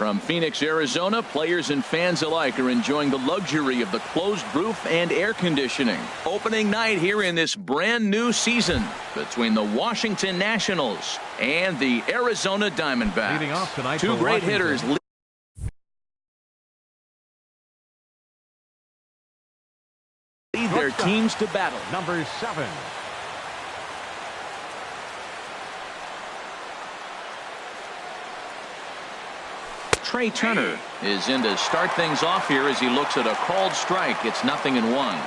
From Phoenix, Arizona, players and fans alike are enjoying the luxury of the closed roof and air conditioning. Opening night here in this brand new season between the Washington Nationals and the Arizona Diamondbacks. Leading off tonight, two great hitters lead their teams to battle. Number 7. Trey Turner is in to start things off here as he looks at a called strike. It's 0-1.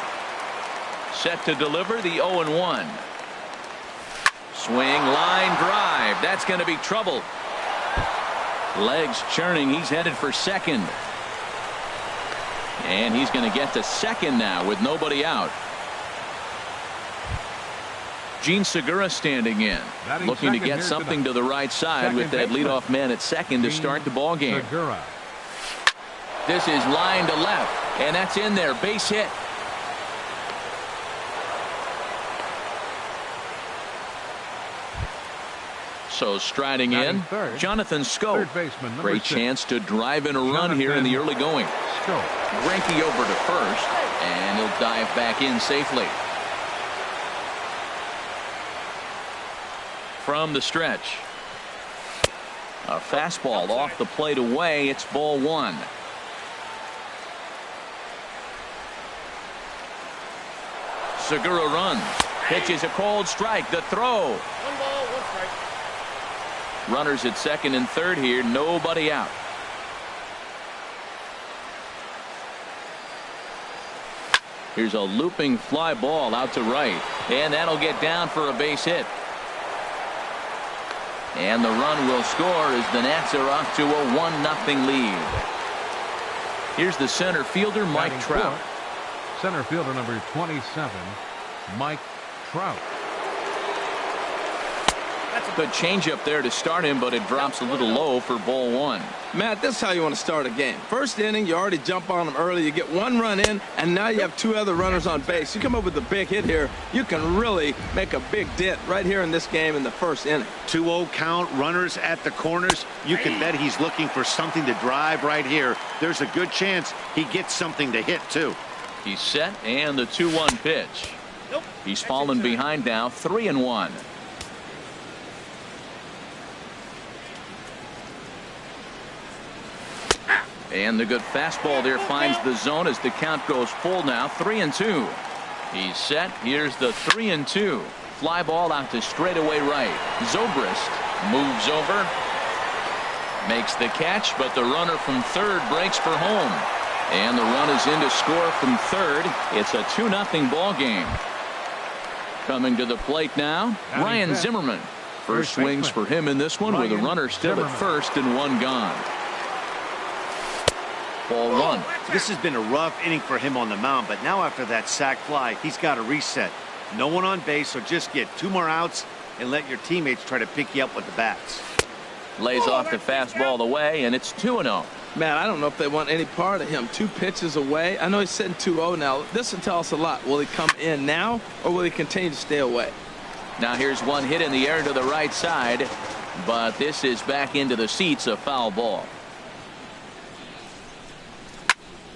Set to deliver the 0-1. Swing, line drive. That's going to be trouble. Legs churning. He's headed for second. And he's going to get to second now with nobody out. Gene Segura standing in, looking to get something to the right side with that leadoff man at second to start the ball game. This is line to left, and that's in there. Base hit. So striding in, Jonathan Scope. Great chance to drive in a run here in the early going. Greinke over to first, and he'll dive back in safely. From the stretch, a fastball off the plate away. It's ball 1. Segura runs, pitches a cold strike. The throw. 1 ball, 1 strike. Runners at second and third here. Nobody out. Here's a looping fly ball out to right, and that'll get down for a base hit. And the run will score as the Nats are off to a 1-0 lead. Here's the center fielder, Mike Trout. Center fielder number 27, Mike Trout. That's a good changeup there to start him, but it drops a little low for ball 1. Matt, this is how you want to start a game. First inning, you already jump on them early. You get 1 run in, and now you have 2 other runners on base. You come up with a big hit here, you can really make a big dent right here in this game in the first inning. 2-0 count, runners at the corners. You can bet he's looking for something to drive right here. There's a good chance he gets something to hit, too. He's set, and the 2-1 pitch. He's fallen behind now, 3-1. And the good fastball there finds the zone as the count goes full now. 3-2. He's set. Here's the 3-2. Fly ball out to straightaway right. Zobrist moves over, makes the catch, but the runner from third breaks for home. And the run is in to score from third. It's a 2-0 ball game. Coming to the plate now, Ryan Zimmerman. First swings for him in this one with a runner still at first and 1 gone. Ball 1. This has been a rough inning for him on the mound, but now after that sac fly, he's got to reset. No one on base, so just get 2 more outs and let your teammates try to pick you up with the bats. Lays off the fastball away, and it's 2-0. Man, I don't know if they want any part of him. 2 pitches away. I know he's sitting 2-0 now. This will tell us a lot. Will he come in now, or will he continue to stay away? Now here's one hit in the air to the right side, but this is back into the seats, a foul ball.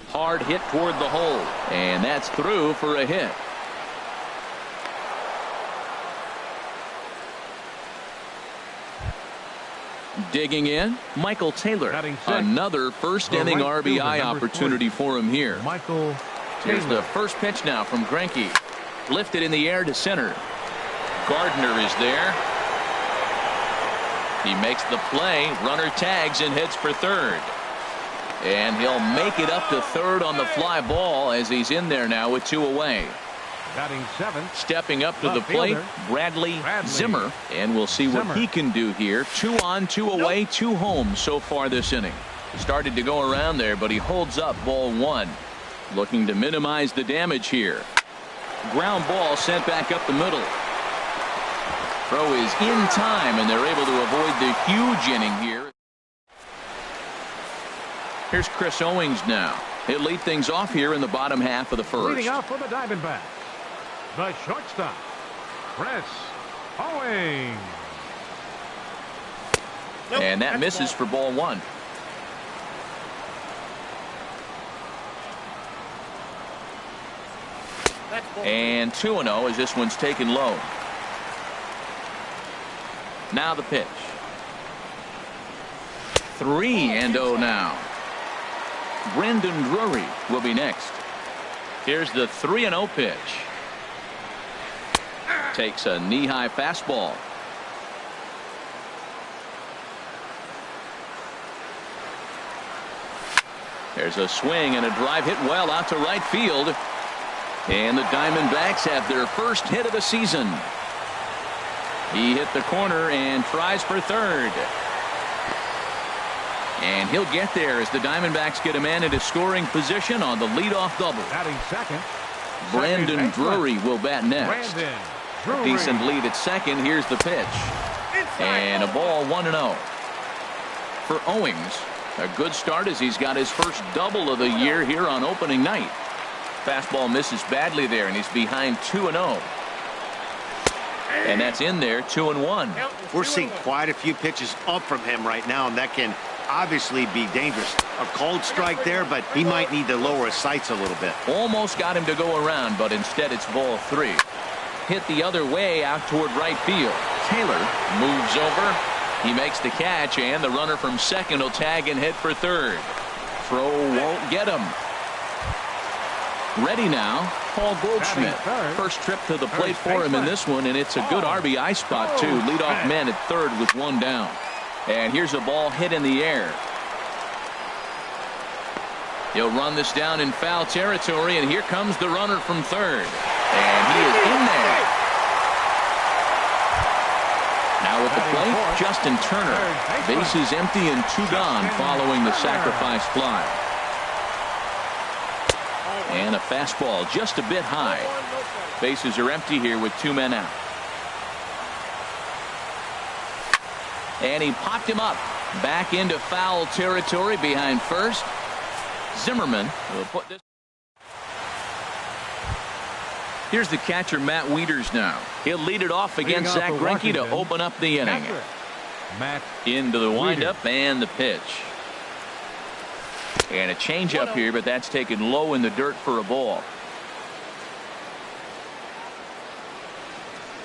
Hard hit toward the hole, and that's through for a hit. Digging in, Michael Taylor. Another first inning RBI opportunity for him here. Michael Taylor. Here's the first pitch now from Greinke. Lifted in the air to center. Gardner is there. He makes the play. Runner tags and heads for third. And he'll make it up to third on the fly ball as he's in there now with 2 away. Batting 7. Stepping up to the plate, Bradley Zimmer. And we'll see what he can do here. 2 on, 2 away, 2 home so far this inning. Started to go around there, but he holds up ball 1. Looking to minimize the damage here. Ground ball sent back up the middle. Throw is in time, and they're able to avoid the huge inning here. Here's Chris Owings now. He'll lead things off here in the bottom half of the first. Leading off for the Diamondbacks, the shortstop, Chris Owings. And that misses for ball 1. And 2-0 as this one's taken low. Now the pitch. 3-0 now. Brendan Drury will be next. Here's the 3-0 pitch. Takes a knee-high fastball. There's a swing and a drive hit well out to right field. And the Diamondbacks have their first hit of the season. He hit the corner and tries for third. And he'll get there as the Diamondbacks get a man into scoring position on the leadoff double. Batting second. Brandon Drury will bat next. Brandon Drury. Decent lead at second. Here's the pitch. And a ball, 1-0. For Owings, a good start as he's got his first double of the year here on opening night. Fastball misses badly there, and he's behind 2-0. And that's in there, 2-1. We're seeing quite a few pitches up from him right now, and that can obviously be dangerous. A cold strike there, but he might need to lower his sights a little bit. Almost got him to go around, but instead it's ball 3. Hit the other way out toward right field. Taylor moves over. He makes the catch, and the runner from second will tag and head for third. Throw won't get him. Ready now, Paul Goldschmidt. First trip to the plate for him in this one, and it's a good RBI spot, too. Leadoff man at third with 1 down. And here's a ball hit in the air. He'll run this down in foul territory, and here comes the runner from third. And he is in there. Now at the plate, Justin Turner. Bases empty and 2 gone following the sacrifice fly. And a fastball just a bit high. Bases are empty here with 2 men out. And he popped him up. Back into foul territory behind first. Zimmerman will put this. Here's the catcher, Matt Wieters now. He'll lead it off against Zach Greinke to open up the inning. Into the windup and the pitch. And a changeup here, but that's taken low in the dirt for a ball.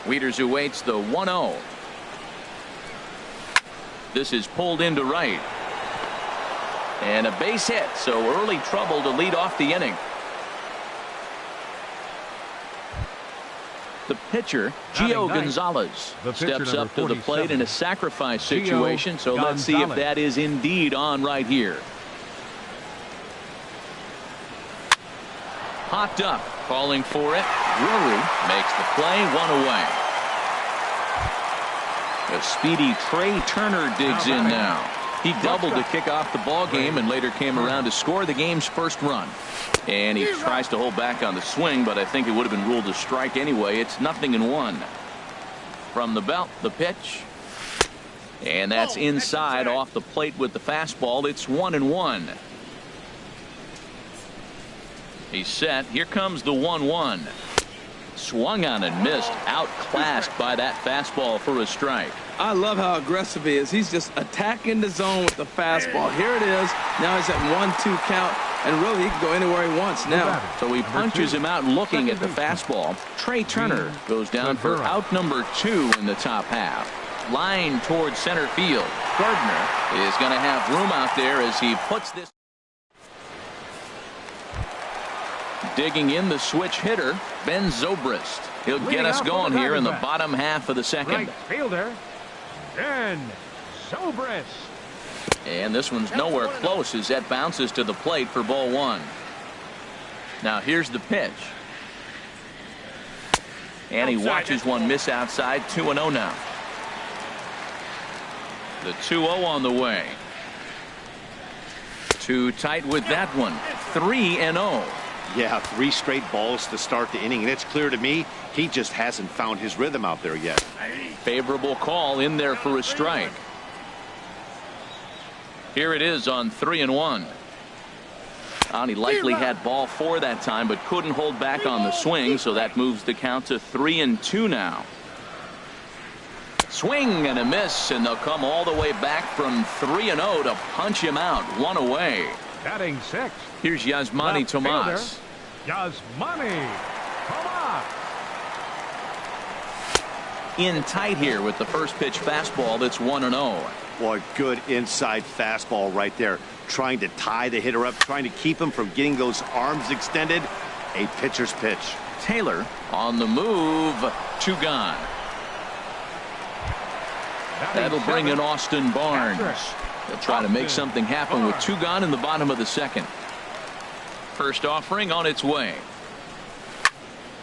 Wieters awaits the 1-0. This is pulled into right. And a base hit, so early trouble to lead off the inning. The pitcher, Gio Gonzalez, steps up to the plate in a sacrifice situation, so let's see if that is indeed on right here. Popped up, calling for it. Drury makes the play, 1 away. A speedy Trey Turner digs in now. He doubled to kick off the ball game and later came around to score the game's first run. And he tries to hold back on the swing, but I think it would have been ruled a strike anyway. It's 0-1. From the belt, the pitch. And that's inside off the plate with the fastball. It's 1-1. He's set. Here comes the 1-1. Swung on and missed. Outclassed by that fastball for a strike. I love how aggressive he is. He's just attacking the zone with the fastball. Here it is. Now he's at 1-2 count. And really, he can go anywhere he wants now. So he punches him out looking at the fastball. Trey Turner goes down for out number 2 in the top half. Line towards center field. Gardner is going to have room out there as he puts this. Digging in the switch hitter, Ben Zobrist. He'll get us going here in the bottom half of the second. Right fielder, Ben Zobrist. And this one's nowhere close as that bounces to the plate for ball 1. Now here's the pitch. And he watches one miss outside. 2-0 now. The 2-0 on the way. Too tight with that one. 3-0. Yeah, 3 straight balls to start the inning, and it's clear to me he just hasn't found his rhythm out there yet. Favorable call in there for a strike. Here it is on 3-1. And he likely had ball 4 that time, but couldn't hold back on the swing, so that moves the count to 3-2 now. Swing and a miss, and they'll come all the way back from 3-0 to punch him out. 1 away. Batting 6. Here's Yasmani Tomas. Yasmani Tomas. in tight here with the first pitch fastball that's 1-0. Boy, good inside fastball right there. Trying to tie the hitter up, trying to keep him from getting those arms extended. A pitcher's pitch. Taylor on the move. 2 gone. That'll bring in Austin Barnes. They'll try to make something happen with 2 gone in the bottom of the second. First offering on its way.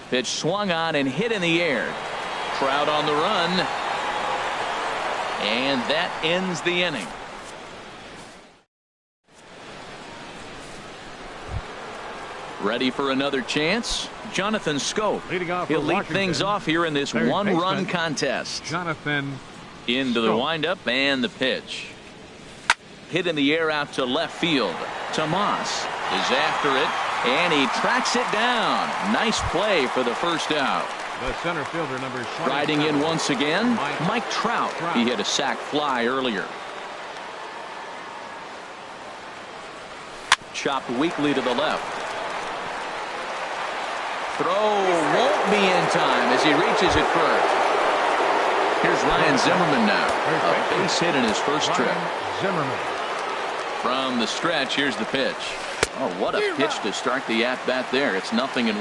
Pitch swung on and hit in the air. Trout on the run. And that ends the inning. Ready for another chance? Jonathan Scope. He'll lead things off here in this 1-run contest. Jonathan into the windup and the pitch. Hit in the air out to left field. Tomas is after it, and he tracks it down. Nice play for the first out. The center fielder, number 27. Riding in once again, Mike Trout. He hit a sac fly earlier. Chopped weakly to the left. Throw won't be in time as he reaches it first. Here's Ryan Zimmerman now. A base hit in his first trip. Zimmerman. From the stretch, here's the pitch. Oh, what a pitch to start the at-bat there. It's 0-1.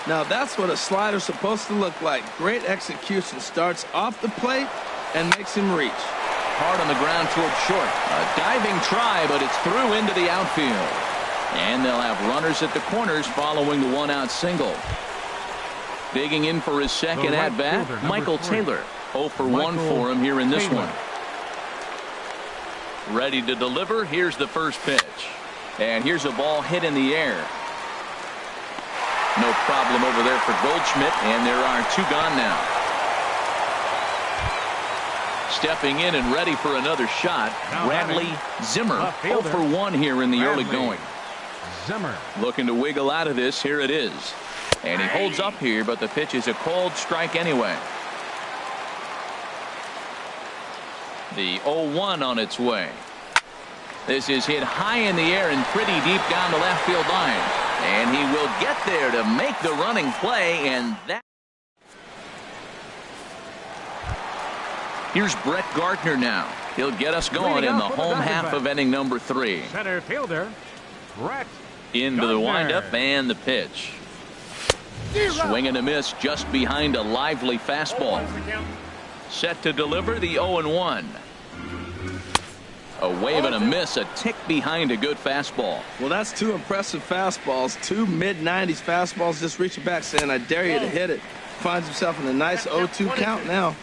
Now that's what a slider's supposed to look like. Great execution. Starts off the plate and makes him reach. Hard on the ground towards short. A diving try, but it's through into the outfield. And they'll have runners at the corners following the 1-out single. Digging in for his second at-bat, Michael Taylor. 0 for 1 for him here in this one. Ready to deliver. Here's the first pitch. And here's a ball hit in the air. No problem over there for Goldschmidt, and there are 2 gone now. Stepping in and ready for another shot, Bradley Zimmer. 0 for 1 here in the early going. Zimmer. Looking to wiggle out of this. Here it is. And he holds up here, but the pitch is a cold strike anyway. The 0-1 on its way. This is hit high in the air and pretty deep down the left field line. And he will get there to make the running play, and that. Here's Brett Gardner now. He'll get us going in the home half of inning number 3. Center fielder, Brett into the Gardner. windup and the pitch. Swing and a miss just behind a lively fastball. Set to deliver the 0-1. A wave and a miss, a tick behind a good fastball. Well, that's 2 impressive fastballs. 2 mid-90s fastballs just reaching back saying, I dare you to hit it. Finds himself in a nice 0-2 count now.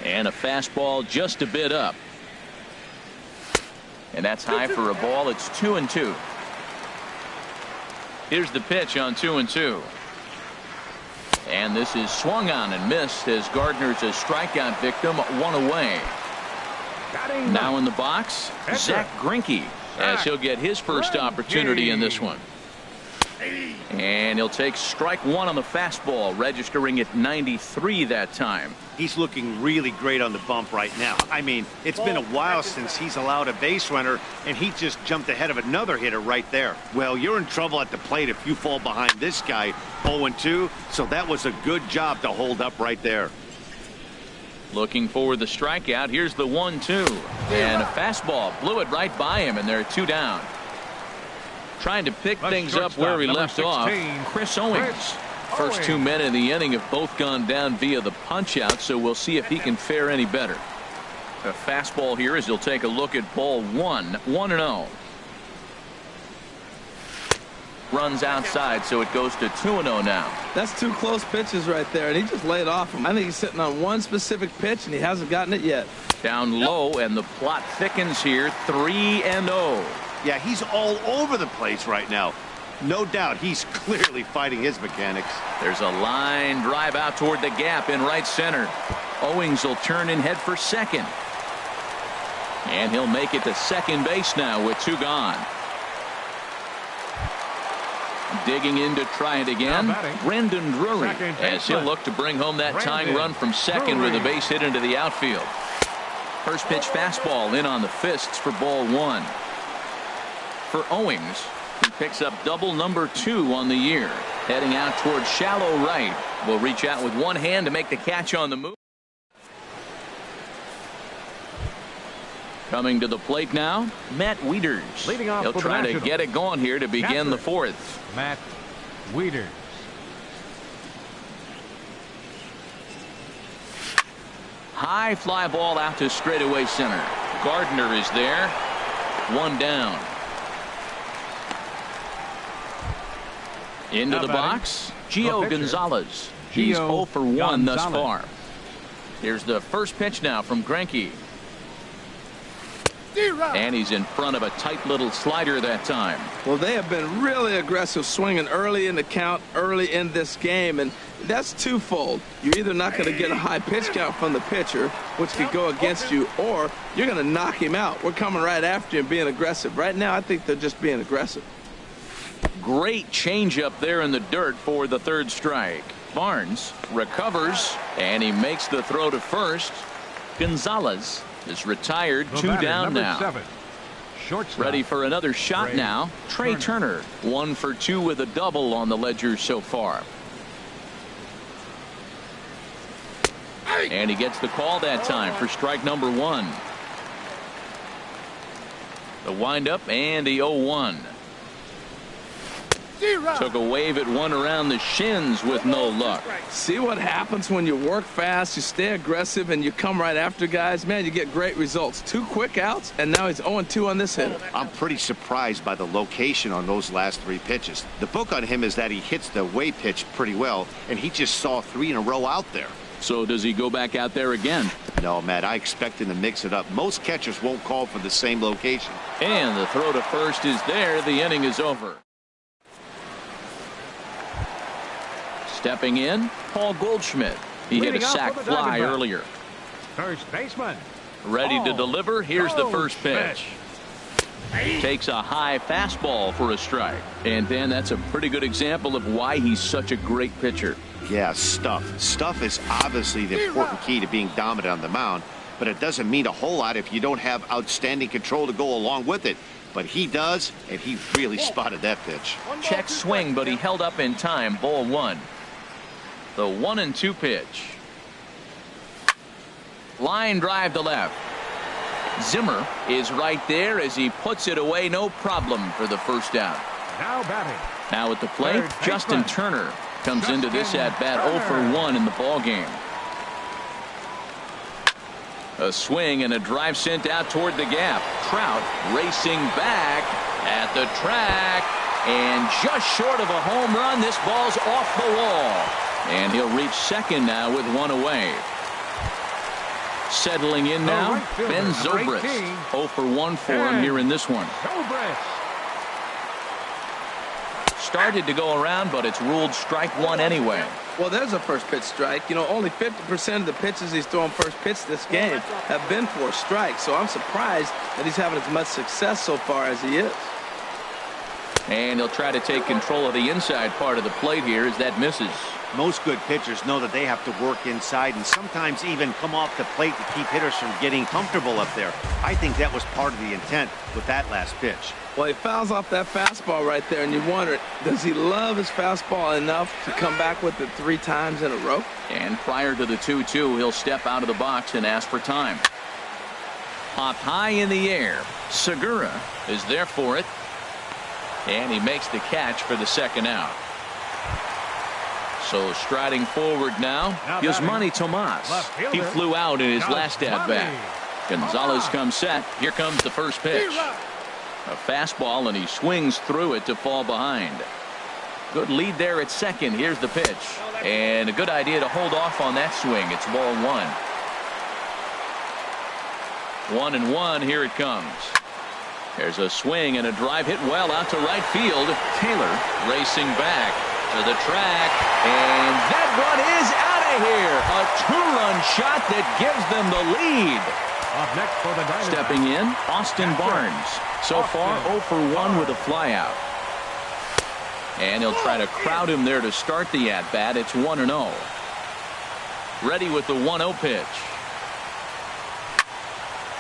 And a fastball just a bit up. And that's high for a ball. It's 2-2. Here's the pitch on 2-2. And this is swung on and missed as Gardner's a strikeout victim, 1 away. Now in the box, Zach Greinke, as he'll get his first opportunity in this one. And he'll take strike 1 on the fastball, registering at 93 that time. He's looking really great on the bump right now. I mean, it's been a while since he's allowed a base runner, and he just jumped ahead of another hitter right there. Well, you're in trouble at the plate if you fall behind this guy 0-2, so that was a good job to hold up right there. Looking for the strikeout. Here's the 1-2. And a fastball blew it right by him, and there are 2 down. Trying to pick things up where he left off, Chris Owings. First 2 men in the inning have both gone down via the punch out, so we'll see if he can fare any better. A fastball here as he'll take a look at ball 1, 1-0. Runs outside, so it goes to 2-0 now. That's 2 close pitches right there, and he just laid off him. I think he's sitting on one specific pitch, and he hasn't gotten it yet. Down low, and the plot thickens here, 3-0. Yeah, he's all over the place right now. No doubt he's clearly fighting his mechanics. There's a line drive out toward the gap in right center. Owings will turn and head for second. And he'll make it to second base now with 2 gone. Digging in to try it again, Brandon Drury, as he'll look to bring home that tying run from second with a base hit into the outfield. First pitch fastball in on the fists for ball 1. For Owings, he picks up double number 2 on the year. Heading out towards shallow right. Will reach out with one hand to make the catch on the move. Coming to the plate now, Matt Wieters. Leading off He'll for the try to Nationals, get it going here to begin the fourth. Matt Wieters. High fly ball out to straightaway center. Gardner is there. One down. Into the box, Gio Gonzalez. He's 0 for 1 thus far. Here's the first pitch now from Greinke. And he's in front of a tight little slider that time. Well, they have been really aggressive swinging early in the count, early in this game, and that's twofold. You're either not going to get a high pitch count from the pitcher, which could go against you, or you're going to knock him out. We're coming right after him, being aggressive. Right now, I think they're just being aggressive. Great changeup there in the dirt for the third strike. Barnes recovers, and he makes the throw to first. Gonzalez is retired, 2 down now. 7, shortstop. Ready for another shot Trey now. Trey Turner, 1 for 2 with a double on the ledger so far. And he gets the call that time for strike number 1. The windup and the 0-1. Took a wave at one around the shins with no luck. See what happens when you work fast, you stay aggressive, and you come right after guys? Man, you get great results. 2 quick outs, and now he's 0-2 on this hitter. I'm pretty surprised by the location on those last 3 pitches. The book on him is that he hits the away pitch pretty well, and he just saw 3 in a row out there. So does he go back out there again? No, Matt, I expect him to mix it up. Most catchers won't call for the same location. And the throw to first is there. The inning is over. Stepping in, Paul Goldschmidt. He hit a sac fly earlier. First baseman. Ready to deliver. Here's the first pitch. Takes a high fastball for a strike. And then that's a pretty good example of why he's such a great pitcher. Yeah, stuff. Stuff is obviously the important key to being dominant on the mound, but it doesn't mean a whole lot if you don't have outstanding control to go along with it. But he does, and he really spotted that pitch. Check swing, but he held up in time. Ball 1. The 1-2 pitch. Line drive to left. Zimmer is right there as he puts it away. No problem for the first out. Now batting. Now at the plate, Justin Turner comes into this at bat 0 for 1 in the ball game. A swing and a drive sent out toward the gap. Trout racing back at the track, and just short of a home run. This ball's off the wall, and he'll reach second now with 1 away. Settling in now, Ben Zobrist. 0 for 1 for him here in this one. Started to go around, but it's ruled strike 1 anyway. Well, there's a first pitch strike. You know, only 50% of the pitches he's throwing first pitch this game have been for a strike. So I'm surprised that he's having as much success so far as he is. And he'll try to take control of the inside part of the plate here as that misses. Most good pitchers know that they have to work inside and sometimes even come off the plate to keep hitters from getting comfortable up there. I think that was part of the intent with that last pitch. Well, he fouls off that fastball right there, and you wonder, does he love his fastball enough to come back with it 3 times in a row? And prior to the 2-2, he'll step out of the box and ask for time. Popped high in the air. Segura is there for it. And he makes the catch for the second out. So striding forward now, Yasmani Tomas. He flew out in his last at-bat. Gonzalez comes set. Here comes the first pitch. A fastball, and he swings through it to fall behind. Good lead there at second. Here's the pitch. And a good idea to hold off on that swing. It's ball 1. 1-1. Here it comes. There's a swing and a drive hit well out to right field. Taylor racing back to the track, and that one is out of here. A 2-run shot that gives them the lead. Up next for the Diamondbacks. Stepping in, Austin Barnes. So far 0 for 1 with a flyout. And he'll try to crowd him there to start the at-bat. It's 1-0. Ready with the 1-0 pitch.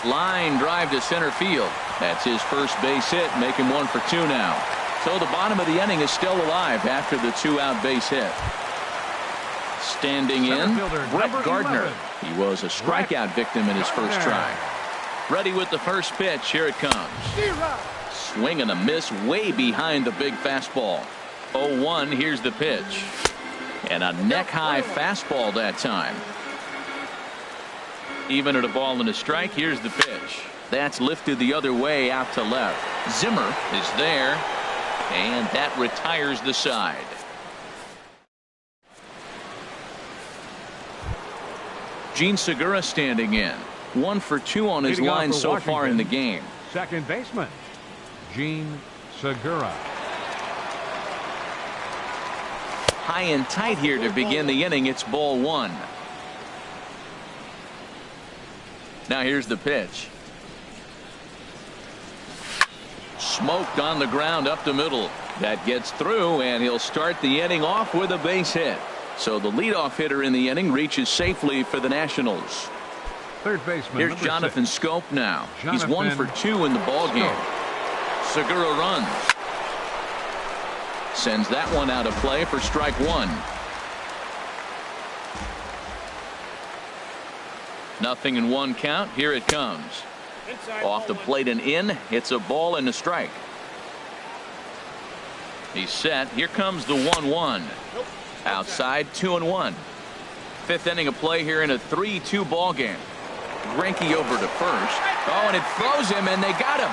Line drive to center field. That's his first base hit, make him 1 for 2 now. So the bottom of the inning is still alive after the 2-out base hit. Standing in, Brett Gardner. He was a strikeout victim in his first try. Ready with the first pitch. Here it comes. Swing and a miss way behind the big fastball. 0-1. Here's the pitch. And a neck-high fastball that time. Even at a ball and a strike, here's the pitch. That's lifted the other way out to left. Zimmer is there, and that retires the side. Gene Segura standing in. 1 for 2 on his line so far in the game. Second baseman, Gene Segura. High and tight here to begin the inning. It's ball 1. Now here's the pitch. Smoked on the ground up the middle. That gets through, and he'll start the inning off with a base hit. So the leadoff hitter in the inning reaches safely for the Nationals. Third baseman. Here's Jonathan Scope now. He's 1 for 2 in the ball game. Segura runs. Sends that one out of play for strike 1. 0-1 count. Here it comes. Off the plate and in. It's a ball and a strike. He's set. Here comes the 1-1. Outside, 2-1. 5th inning of play here in a 3-2 ball game. Greinke over to first. Oh, and it throws him, and they got him.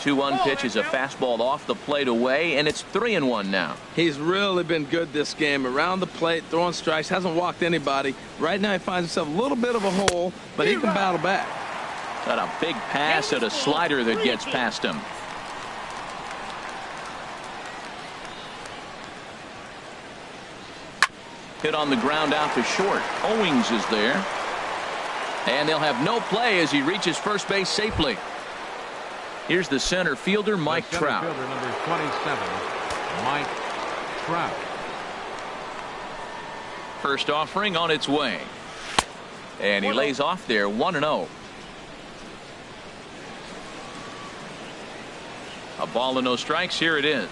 Two-1 pitch is a fastball off the plate away, and it's 3-1 now. He's really been good this game. Around the plate, throwing strikes, hasn't walked anybody. Right now he finds himself a little bit of a hole, but he can battle back. Got a big pass at a slider that gets past him. Hit on the ground out to short. Owings is there. And they'll have no play as he reaches first base safely. Here's the center fielder, Mike Trout. Fielder, number 27, Mike Trout. First offering on its way. And he lays off there, 1-0. A ball and no strikes. Here it is.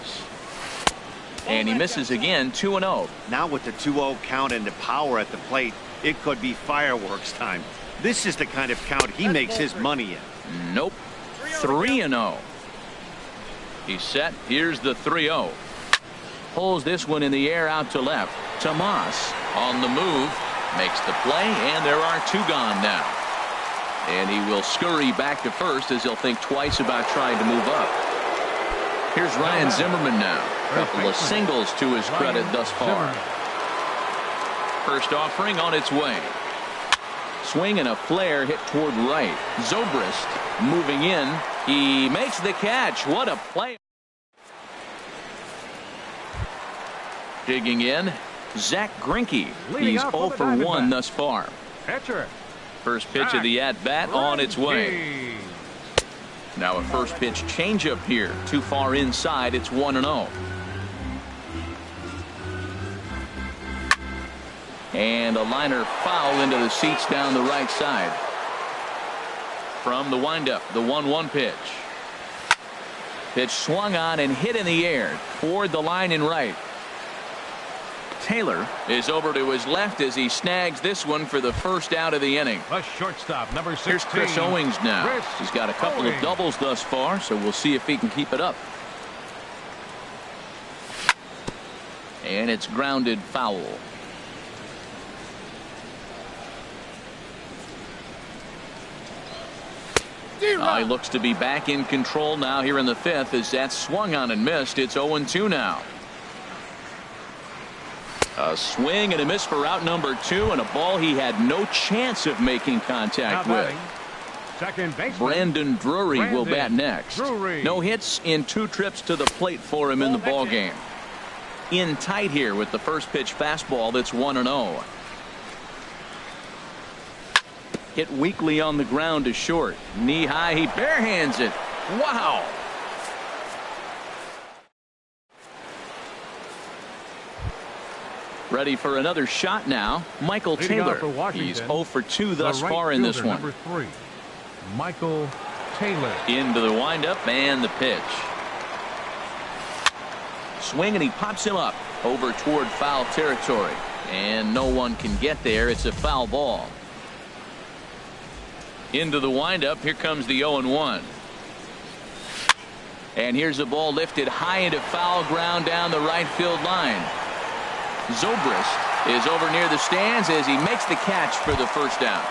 And he misses again, 2-0. Now with the 2-0 count and the power at the plate, it could be fireworks time. This is the kind of count he makes his money in. Nope. 3-0. He's set. Here's the 3-0. Pulls this one in the air out to left. Tomas on the move. Makes the play, and there are 2 gone now. And he will scurry back to first as he'll think twice about trying to move up. Here's Ryan Zimmerman now. A couple of singles to his credit thus far. First offering on its way. Swing and a flare hit toward right. Zobrist moving in. He makes the catch. What a play. Digging in, Zach Greinke. He's 0 for 1 thus far. Pitcher. First pitch of the at-bat on its way. Now a first pitch changeup here. Too far inside. It's 1-0. And a liner foul into the seats down the right side. From the windup, the 1-1 pitch. Pitch swung on and hit in the air toward the line in right. Taylor is over to his left as he snags this one for the first out of the inning. A shortstop, number 16. Here's Chris Owings now. He's got a couple of doubles thus far, so we'll see if he can keep it up. And it's grounded foul. He looks to be back in control now here in the 5th as that swung on and missed. It's 0-2 now. A swing and a miss for out number 2, and a ball he had no chance of making contact with. Second baseman, Brandon Drury will bat next. Drury. No hits in 2 trips to the plate for him in the ball game. In tight here with the first pitch fastball. That's 1-0. Hit weakly on the ground to short. Knee high, he barehands it. Wow. Ready for another shot now. Michael Taylor. He's 0 for 2 thus far in this one. Number 3, Michael Taylor. Into the windup and the pitch. Swing, and he pops him up over toward foul territory. And no one can get there. It's a foul ball. Into the windup. Here comes the 0-1. And here's the ball lifted high into foul ground down the right field line. Zobrist is over near the stands as he makes the catch for the first down.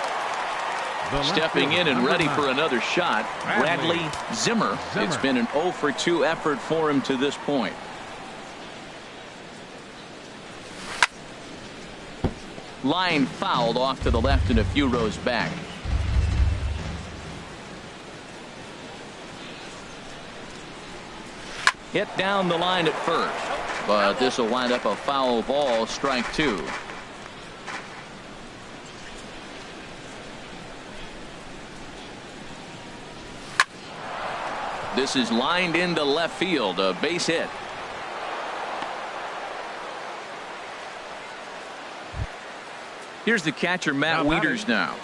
Stepping in and ready for another shot, Bradley Zimmer. It's been an 0 for 2 effort for him to this point. Line fouled off to the left and a few rows back. Hit down the line at first, but this will wind up a foul ball, strike 2. This is lined into left field, a base hit. Here's the catcher, Matt Wieters now.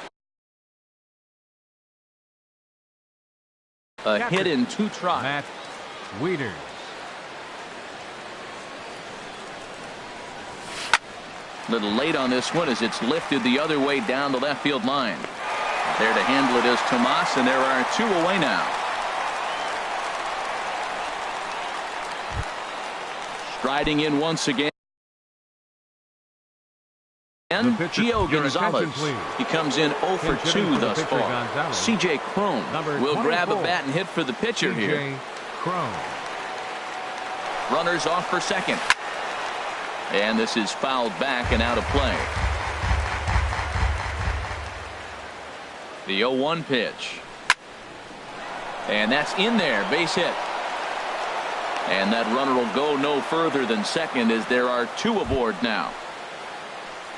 A hit in 2 tries. Matt Wieters. Little late on this one as it's lifted the other way down the left field line. There to handle it is Tomas, and there are 2 away now. Striding in once again. Gio Gonzalez. He comes in 0 for 2 thus far. C.J. Cron will grab a bat and hit for the pitcher here. Runners off for second. And this is fouled back and out of play. The 0-1 pitch. And that's in there. Base hit. And that runner will go no further than second as there are 2 aboard now.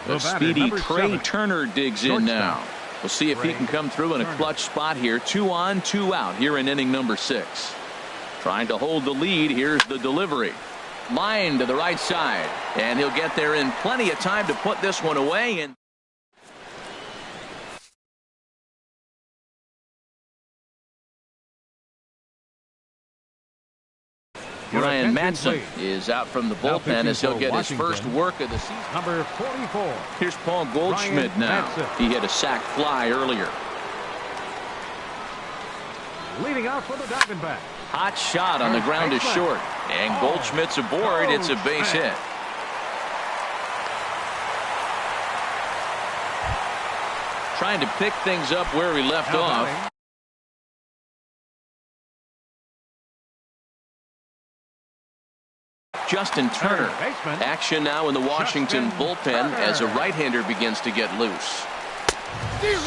The speedy Trey Turner digs in now. We'll see if he can come through in a clutch spot here. 2 on, 2 out here in inning number 6. Trying to hold the lead. Here's the delivery. Line to the right side. And he'll get there in plenty of time to put this one away. And Ryan Madsen is out from the bullpen as he'll get his first work of the season. Number 44. Here's Paul Goldschmidt now. He hit a sac fly earlier. Leading out for the Diamondbacks. Hot shot on the ground is short. And Goldschmidt's aboard. It's a base hit. Trying to pick things up where he left off. Justin Turner. Action now in the Washington bullpen as a right-hander begins to get loose.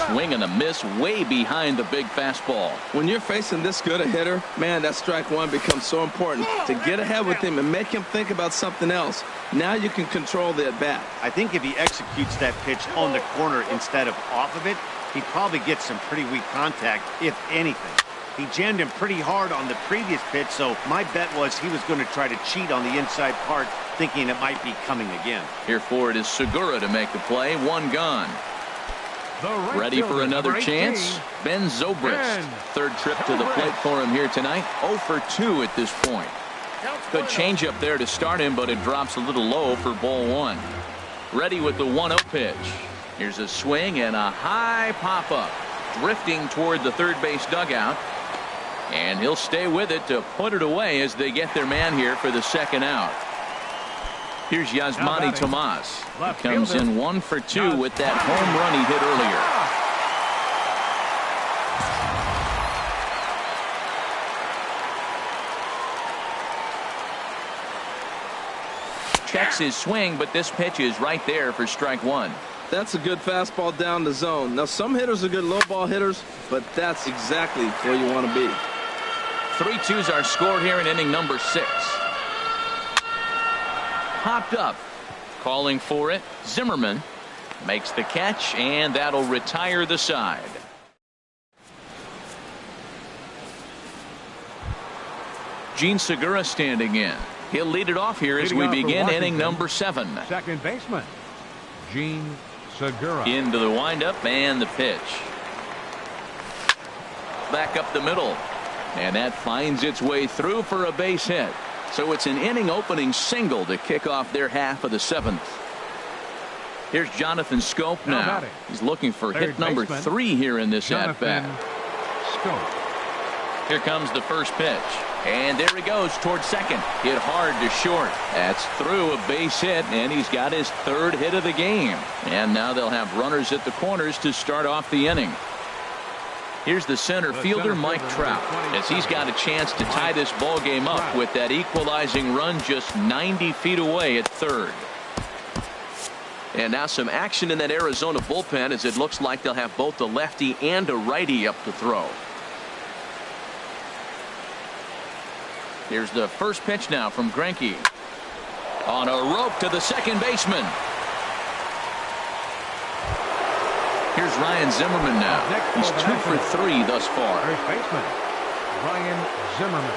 Swing and a miss way behind the big fastball. When you're facing this good a hitter, man, that strike 1 becomes so important to get ahead with him and make him think about something else. Now you can control the at-bat. I think if he executes that pitch on the corner instead of off of it, he probably gets some pretty weak contact, if anything. He jammed him pretty hard on the previous pitch, so my bet was he was going to try to cheat on the inside part, thinking it might be coming again. Here for it is Segura to make the play. 1 gone. Ready for another chance? Ben Zobrist. Third trip to the plate for him here tonight. 0 for 2 at this point. Good changeup there to start him, but it drops a little low for ball 1. Ready with the 1-0 pitch. Here's a swing and a high pop-up. Drifting toward the third base dugout. And he'll stay with it to put it away as they get their man here for the second out. Here's Yasmani Tomas. He comes in 1 for 2 with that home run he hit earlier. Checks his swing, but this pitch is right there for strike 1. That's a good fastball down the zone. Now, some hitters are good low ball hitters, but that's exactly where you want to be. 3-2s are scored here in inning number 6. Popped up. Calling for it. Zimmerman makes the catch, and that'll retire the side. Gene Segura standing in. He'll lead it off here as we begin inning number 7. Second baseman, Gene Segura. Into the windup and the pitch. Back up the middle. And that finds its way through for a base hit. So it's an inning opening single to kick off their half of the 7th. Here's Jonathan Scope now. He's looking for hit number 3 here in this at-bat. Here comes the first pitch. And there he goes towards second. Hit hard to short. That's through a base hit, and he's got his 3rd hit of the game. And now they'll have runners at the corners to start off the inning. Here's the center fielder, Mike Trout, as he's got a chance to tie this ball game up with that equalizing run just 90 feet away at 3rd. And now some action in that Arizona bullpen, as it looks like they'll have both a lefty and a righty up to throw. Here's the first pitch now from Greinke. On a rope to the second baseman. Here's Ryan Zimmerman now. He's 2 for 3 thus far. First baseman, Ryan Zimmerman.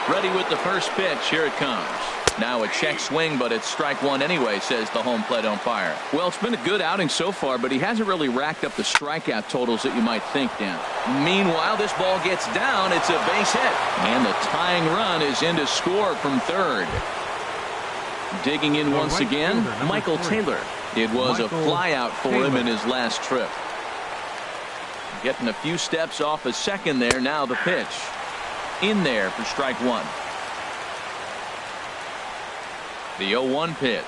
Ready with the first pitch. Here it comes. Now a check swing, but it's strike 1 anyway, says the home plate umpire. Well, it's been a good outing so far, but he hasn't really racked up the strikeout totals that you might think, Dan. Meanwhile, this ball gets down. It's a base hit. And the tying run is in to score from 3rd. Digging in once again, Michael Taylor. It was a flyout for him in his last trip. Getting a few steps off a second there. Now the pitch. In there for strike 1. The 0-1 pitch.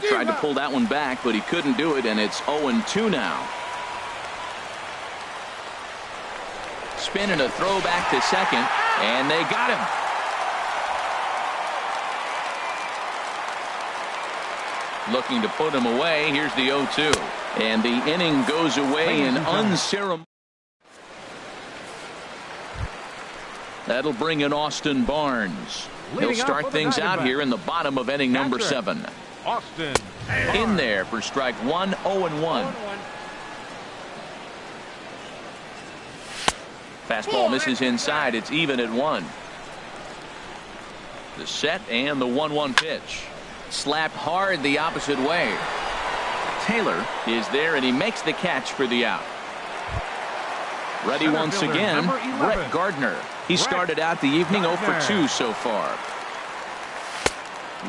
Tried to pull that one back, but he couldn't do it, and it's 0-2 now. Spin and a throw back to second, and they got him. Looking to put him away. Here's the 0-2. And the inning goes away in unceremonious. That'll bring in Austin Barnes. He'll start things out here in the bottom of inning number 7. Austin in there for strike 1. 0-1. Fastball misses inside. It's even at 1. The set and the 1-1 pitch. Slapped hard the opposite way. Taylor is there, and he makes the catch for the out. Ready once again, Brett Gardner. He started out the evening 0 for 2 so far.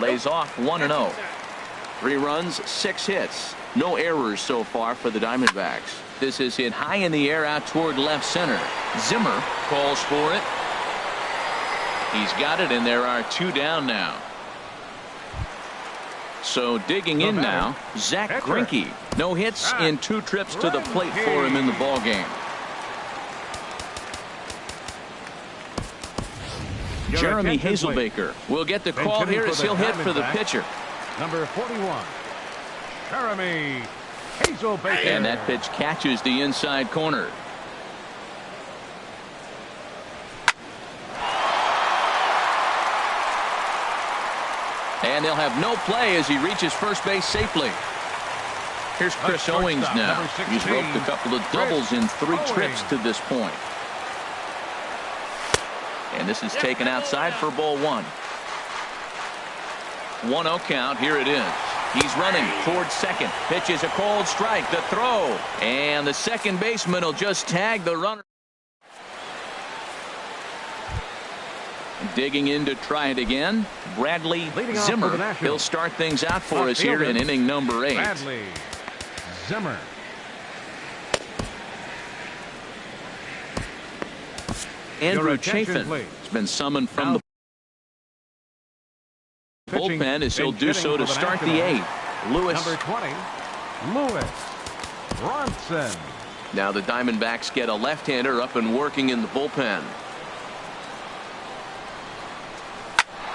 Lays off 1-0. 3 runs, 6 hits. No errors so far for the Diamondbacks. This is hit high in the air out toward left center. Zimmer calls for it. He's got it, and there are 2 down now. So digging in now, Zach Greinke. No hits in 2 trips to the plate for him in the ball game. Jeremy Hazelbaker will get the call here as he'll hit for the pitcher. Number 41, Jeremy Hazelbaker. And that pitch catches the inside corner. And they'll have no play as he reaches first base safely. Here's Chris Owings now. He's roped a couple of doubles in 3 trips to this point. And this is taken outside for ball 1. 1-0 count. Here it is. He's running towards second. Pitches a cold strike. The throw. And the second baseman will just tag the runner. Digging in to try it again, Bradley Zimmer. He'll start things out for us here in inning number 8. Bradley Zimmer. Andrew Chafin has been summoned from the bullpen as he'll do so to start the 8th. Lewis. Number 20, Lewis Bronson. Now the Diamondbacks get a left-hander up and working in the bullpen.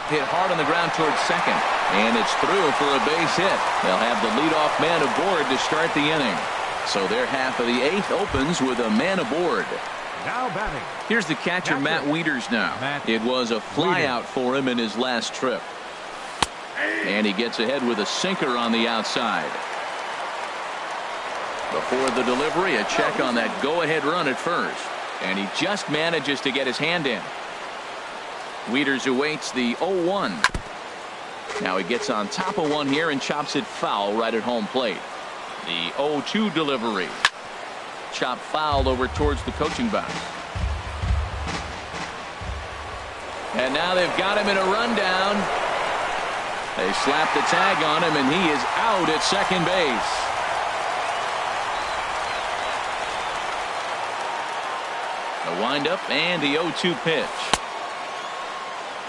Hit hard on the ground towards second, and it's through for a base hit. They'll have the leadoff man aboard to start the inning. So their half of the 8th opens with a man aboard. Now batting. Here's the catcher, Matt Wieters now. It was a flyout for him in his last trip. And he gets ahead with a sinker on the outside. Before the delivery, a check on that go-ahead run at first. And he just manages to get his hand in. Wieters awaits the 0-1. Now he gets on top of one here and chops it foul right at home plate. The 0-2 delivery. Chopped foul over towards the coaching box. And now they've got him in a rundown. They slap the tag on him, and he is out at second base. A windup and the 0-2 pitch.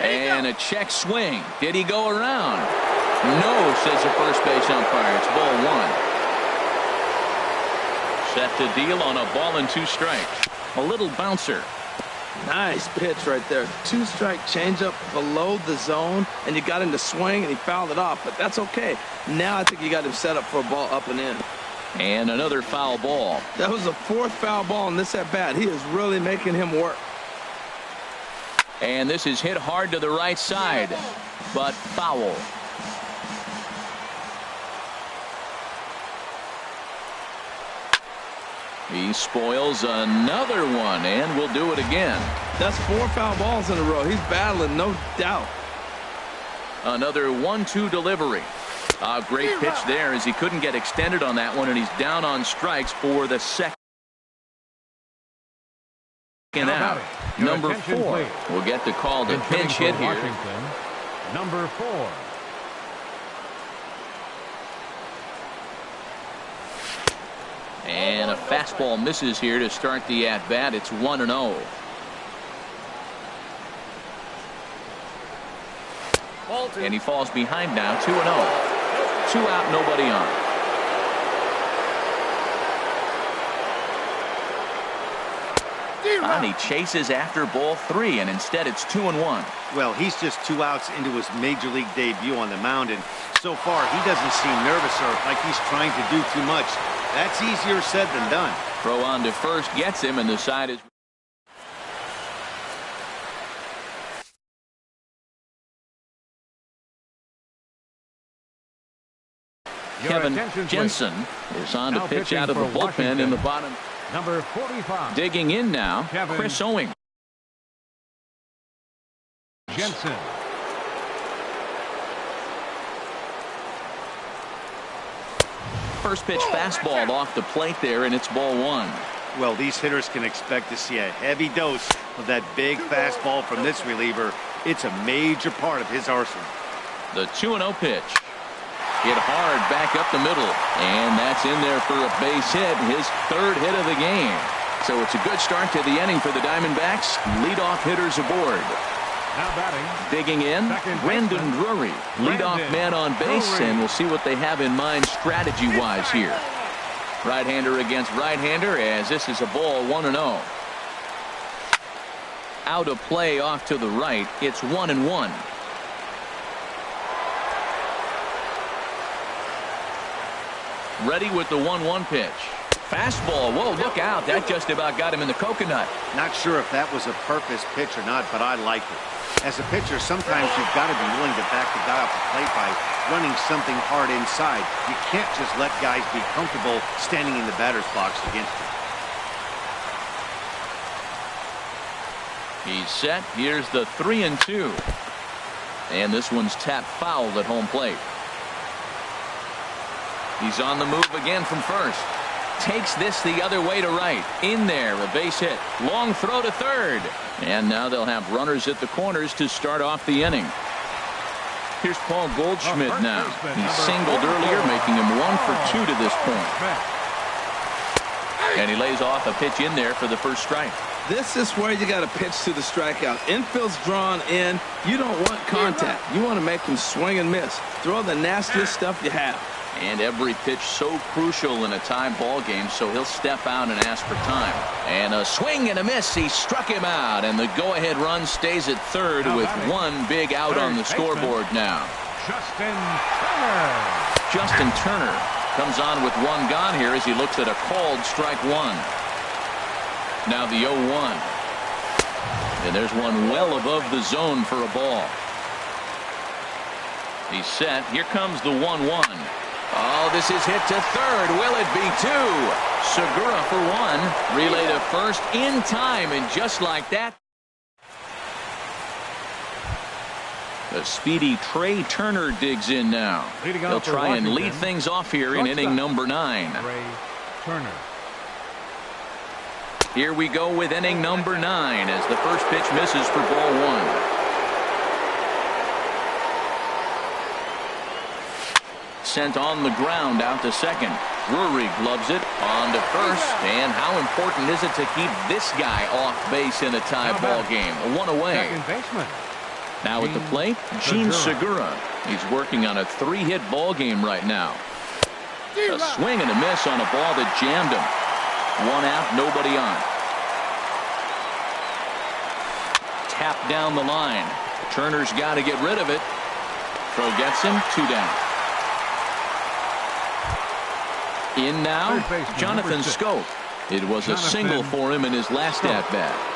And a check swing. Did he go around? No, says the first base umpire. It's ball one. Set to deal on a ball and 2 strikes. A little bouncer. Nice pitch right there. 2-strike changeup below the zone, and you got him to swing, and he fouled it off, but that's okay. Now I think you got him set up for a ball up and in. And another foul ball. That was the 4th foul ball in this at bat. He is really making him work. And this is hit hard to the right side, but foul. He spoils another one, and will do it again. That's 4 foul balls in a row. He's battling, no doubt. Another 1-2 delivery. A great pitch there as he couldn't get extended on that one, and he's down on strikes for the second out. Number 4 will get the call to pinch hit here. Washington, number 4. And a fastball misses here to start the at-bat. It's 1-0. And he falls behind now, 2-0. 2 out, nobody on. And he chases after ball 3, and instead it's 2-1. Well, he's just 2 outs into his major league debut on the mound, and so far he doesn't seem nervous or like he's trying to do too much. That's easier said than done. Throw on to first gets him, and the side is. Kevin Jensen is on to pitch out of the bullpen in the bottom. Number 45. Digging in now, Kevin Chris Owing. Jensen. First pitch fastball off the plate there, and it's ball 1. Well, these hitters can expect to see a heavy dose of that big fastball from this reliever. It's a major part of his arsenal. The 2-0 pitch. Hit hard back up the middle, and that's in there for a base hit, his 3rd hit of the game. So it's a good start to the inning for the Diamondbacks. Leadoff hitters aboard. Now batting. Digging in, Brandon Drury, leadoff man on base, and we'll see what they have in mind strategy-wise here. Right-hander against right-hander, as this is a ball 1-0. Out of play off to the right. It's 1-1. Ready with the 1-1 pitch. Fastball. Whoa, look out. That just about got him in the coconut. Not sure if that was a purpose pitch or not, but I like it. As a pitcher, sometimes you've got to be willing to back the guy off the plate by running something hard inside. You can't just let guys be comfortable standing in the batter's box against you. He's set. Here's the 3-2. And this one's tapped foul at home plate. He's on the move again from first. Takes this the other way to right. In there, a base hit. Long throw to third. And now they'll have runners at the corners to start off the inning. Here's Paul Goldschmidt now. He singled earlier, making him 1 for 2 to this point. And he lays off a pitch in there for the first strike. This is where you got to pitch to the strikeout. Infield's drawn in. You don't want contact. You want to make him swing and miss. Throw the nastiest stuff you have. And every pitch so crucial in a tie ball game, so he'll step out and ask for time. And a swing and a miss. He struck him out, and the go-ahead run stays at third with 1 big out on the scoreboard now. Justin Turner. Justin Turner comes on with 1 gone here as he looks at a called strike 1. Now the 0-1. And there's one well above the zone for a ball. He's set. Here comes the 1-1. Oh, this is hit to third. Will it be 2? Segura for 1. Relay to first in time, and just like that, the speedy Trey Turner digs in now. He'll try and lead things off here in inning number 9. Trey Turner. Here we go with inning number 9 as the first pitch misses for ball 1. sent on the ground out to second. Drury gloves it on to first. And how important is it to keep this guy off base in a tie ball game? One away. Second baseman. Now at the plate, Gene Segura. He's working on a 3-hit ball game right now. A swing and a miss on a ball that jammed him. 1 out, nobody on. Tap down the line. Turner's got to get rid of it. Throw gets him, 2 down. In now, Jonathan Scope. It was a single for him in his last at-bat.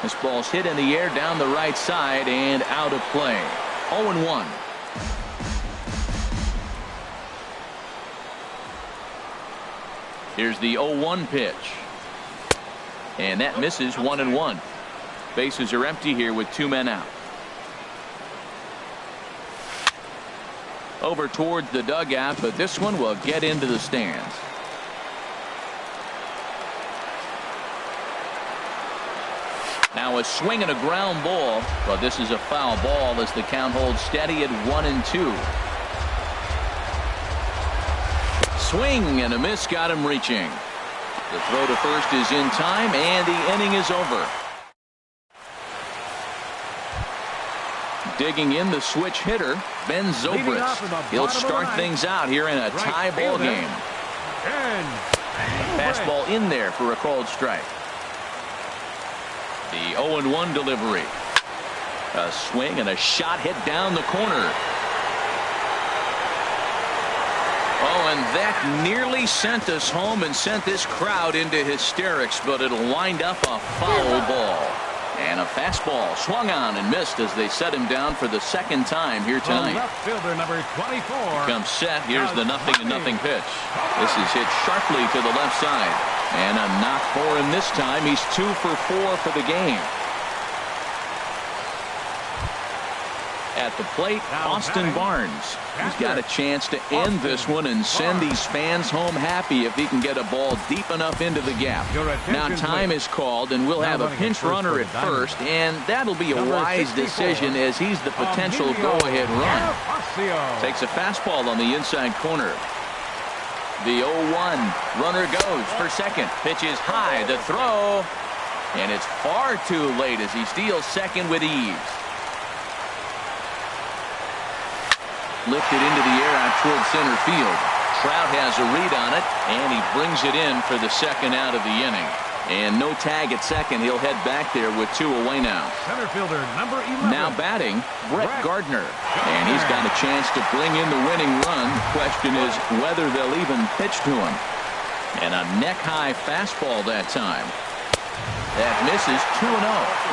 This ball's hit in the air down the right side and out of play. 0-1. Here's the 0-1 pitch. And that misses. 1-1. Bases are empty here with 2 men out. Over towards the dugout, but this one will get into the stands. Now a swing and a ground ball, but this is a foul ball as the count holds steady at 1-2. Swing and a miss got him reaching. The throw to first is in time, and the inning is over. Digging in the switch hitter, Ben Zobrist. He'll start things out here in a tie ball game. Fastball in there for a called strike. The 0-1 delivery. A swing and a shot hit down the corner. Oh, and that nearly sent us home and sent this crowd into hysterics, but it'll wind up a foul ball. And a fastball swung on and missed as they set him down for the second time here tonight. Left fielder number 24. Comes set. Here's the 0-0 pitch. This is hit sharply to the left side. And a knock for him this time. He's 2 for 4 for the game. At the plate, Austin Barnes. He's got a chance to end this one and send these fans home happy if he can get a ball deep enough into the gap. Now time is called, and we'll have a pinch runner at first, and that'll be a wise decision as he's the potential go-ahead run. Takes a fastball on the inside corner. The 0-1 runner goes for second. Pitch is high. The throw, and it's far too late as he steals second with ease. Lifted into the air out towards center field. Trout has a read on it, and he brings it in for the second out of the inning. And no tag at second. He'll head back there with 2 away now. Center fielder number 11. Now batting, Brett Gardner. And he's got a chance to bring in the winning run. The question is whether they'll even pitch to him. And a neck-high fastball that time. That misses. 2-0.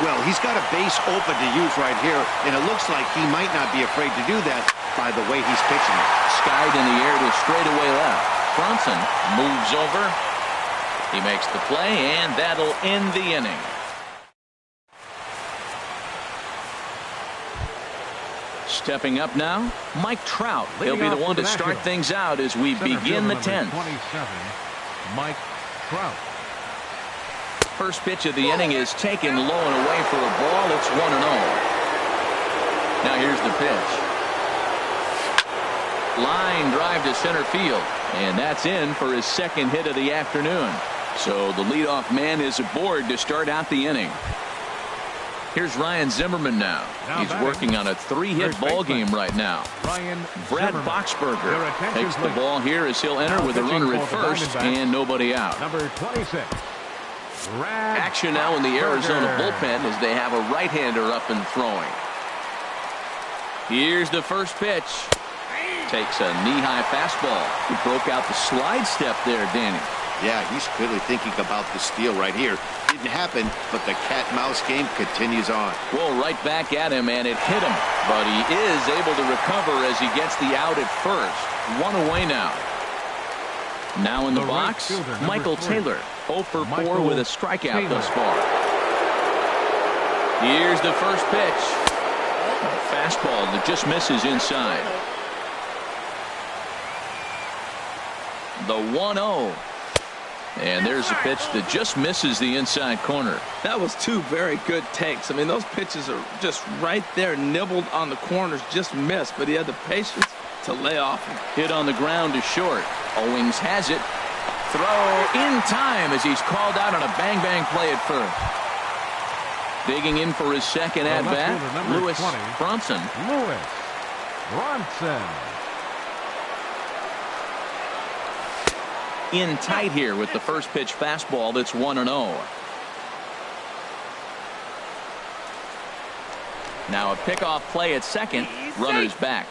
Well, he's got a base open to use right here, and it looks like he might not be afraid to do that by the way he's pitching it. Skied in the air to straightaway left. Bronson moves over. He makes the play, and that'll end the inning. Stepping up now, Mike Trout. He'll be the one to start things out as we begin the 10th. 27, Mike Trout. First pitch of the inning is taken low and away for a ball. It's 1-0. Now here's the pitch. Line drive to center field, and that's in for his second hit of the afternoon. So the leadoff man is aboard to start out the inning. Here's Ryan Zimmerman now. He's working on a 3-hit ball game right now. Brad Boxberger takes the ball here as he'll enter with a runner at first and nobody out. Number 26. Action now in the Arizona bullpen as they have a right-hander up and throwing. Here's the first pitch. Takes a knee-high fastball. He broke out the slide step there, Danny. Yeah, he's clearly thinking about the steal right here. Didn't happen, but the cat-mouse game continues on. Well, right back at him, and it hit him. But he is able to recover as he gets the out at first. 1 away now. Now in the box, Michael Taylor. 0 for 4 with a strikeout thus far. Here's the first pitch. A fastball that just misses inside. The 1-0. And there's a pitch that just misses the inside corner. That was two very good takes. I mean, those pitches are just right there, nibbled on the corners, just missed, but he had the patience to lay off him. Hit on the ground to short. Owings has it. Throw in time as he's called out on a bang-bang play at first. Digging in for his second at-bat, Lewis Bronson. Lewis Bronson. In tight here with the first pitch fastball that's 1-0. Now a pickoff play at second. Runners back.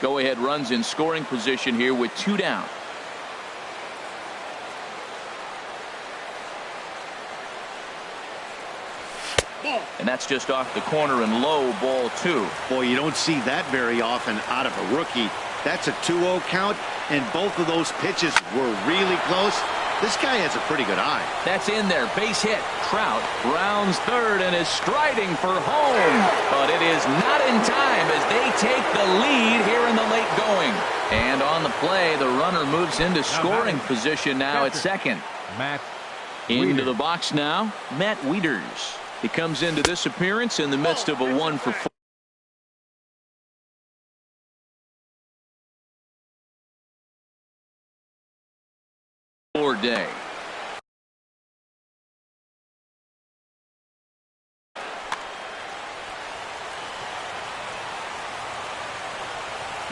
Go-ahead runs in scoring position here with 2 down. And that's just off the corner and low, ball 2. Boy, you don't see that very often out of a rookie. That's a 2-0 count, and both of those pitches were really close. This guy has a pretty good eye. That's in there. Base hit. Trout rounds third and is striding for home. But it is not in time as they take the lead here in the late going. And on the play, the runner moves into scoring position now at second. Matt Into the box now, Matt Wieters. He comes into this appearance in the midst of a 1-for-4 day.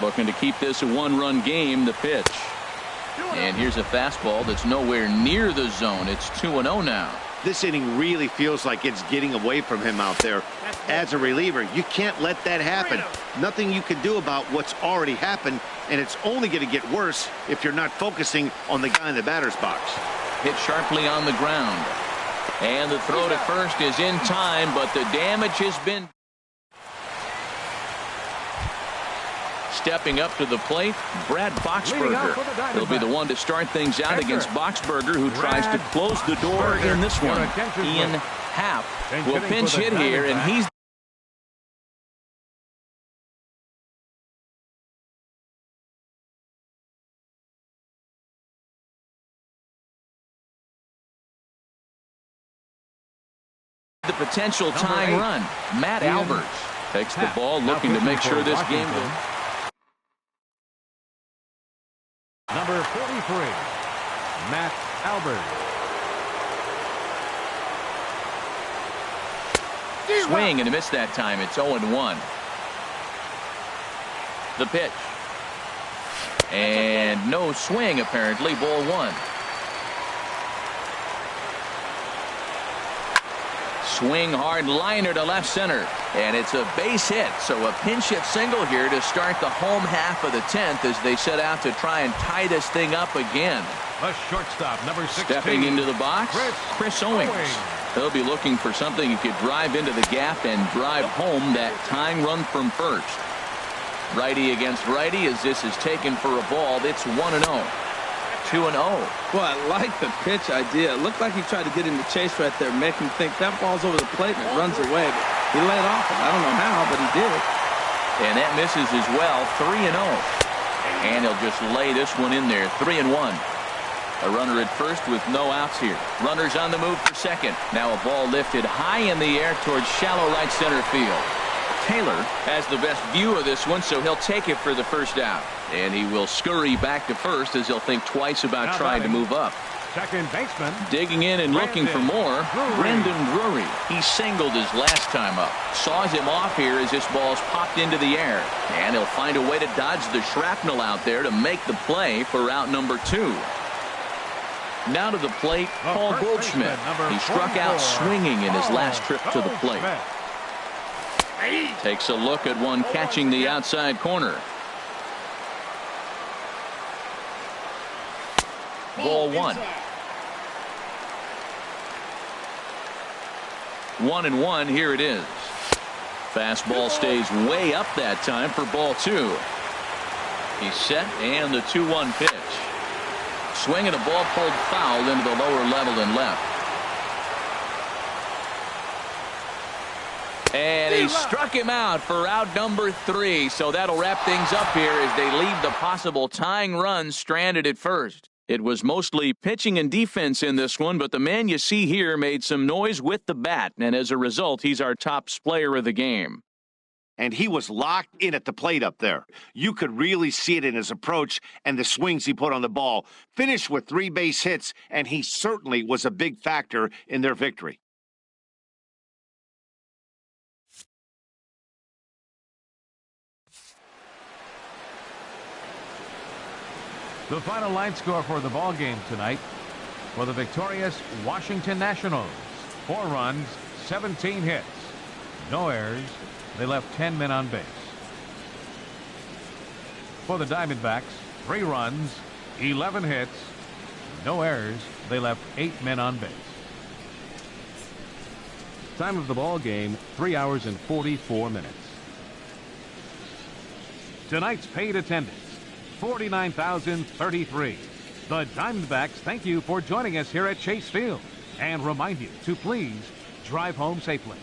Looking to keep this a 1-run game. The pitch. And here's a fastball that's nowhere near the zone. It's 2-0 now. This inning really feels like it's getting away from him out there. As a reliever, you can't let that happen. Nothing you can do about what's already happened, and it's only going to get worse if you're not focusing on the guy in the batter's box. Hit sharply on the ground. And the throw to first is in time, but the damage has been. Stepping up to the plate, Brad Boxberger. He'll be the one to start things out against Boxberger, who tries to close the door in this one. Ian Happ will pinch hit here, and he's the potential tying run. Matt Albers takes the ball, looking to make sure this game goes. Number 43, Matt Albers. Swing and a miss that time. It's 0-1. The pitch. And no swing, apparently. Ball 1. Swing hard liner to left center. And it's a base hit. So a pinch hit single here to start the home half of the 10th as they set out to try and tie this thing up again. The shortstop, number 16. Stepping into the box, Chris Owings. He'll be looking for something he could drive into the gap and drive home that tying run from first. Righty against righty as this is taken for a ball. It's 1-0. 2-0. Well, I like the pitch idea. It looked like he tried to get him to chase right there, make him think that ball's over the plate and it runs away. But he laid off it. I don't know how, but he did. And that misses as well. 3-0. And he'll just lay this one in there. 3-1. A runner at first with no outs here. Runners on the move for second. Now a ball lifted high in the air towards shallow right center field. Taylor has the best view of this one, so he'll take it for the first out. And he will scurry back to first as he'll think twice about trying to move up. Second baseman. Digging in and looking for more, Brendan Drury. He singled his last time up. Saws him off here as this ball's popped into the air. And he'll find a way to dodge the shrapnel out there to make the play for out number 2. Now to the plate, Paul Goldschmidt. He struck out swinging in his last trip to the plate. Takes a look at one catching the outside corner. Ball 1. 1-1. Here it is. Fastball stays way up that time for ball 2. He's set, and the 2-1 pitch. Swing and a ball pulled foul into the lower level and left. And he struck him out for out number 3. So that'll wrap things up here as they leave the possible tying run stranded at first. It was mostly pitching and defense in this one, but the man you see here made some noise with the bat, and as a result, he's our top player of the game. And he was locked in at the plate up there. You could really see it in his approach and the swings he put on the ball. Finished with 3 base hits, and he certainly was a big factor in their victory. The final line score for the ball game tonight for the victorious Washington Nationals: 4 runs, 17 hits, no errors. They left 10 men on base. For the Diamondbacks, 3 runs, 11 hits, no errors. They left 8 men on base. Time of the ball game, 3 hours and 44 minutes. Tonight's paid attendance, 49,033. The Diamondbacks thank you for joining us here at Chase Field and remind you to please drive home safely.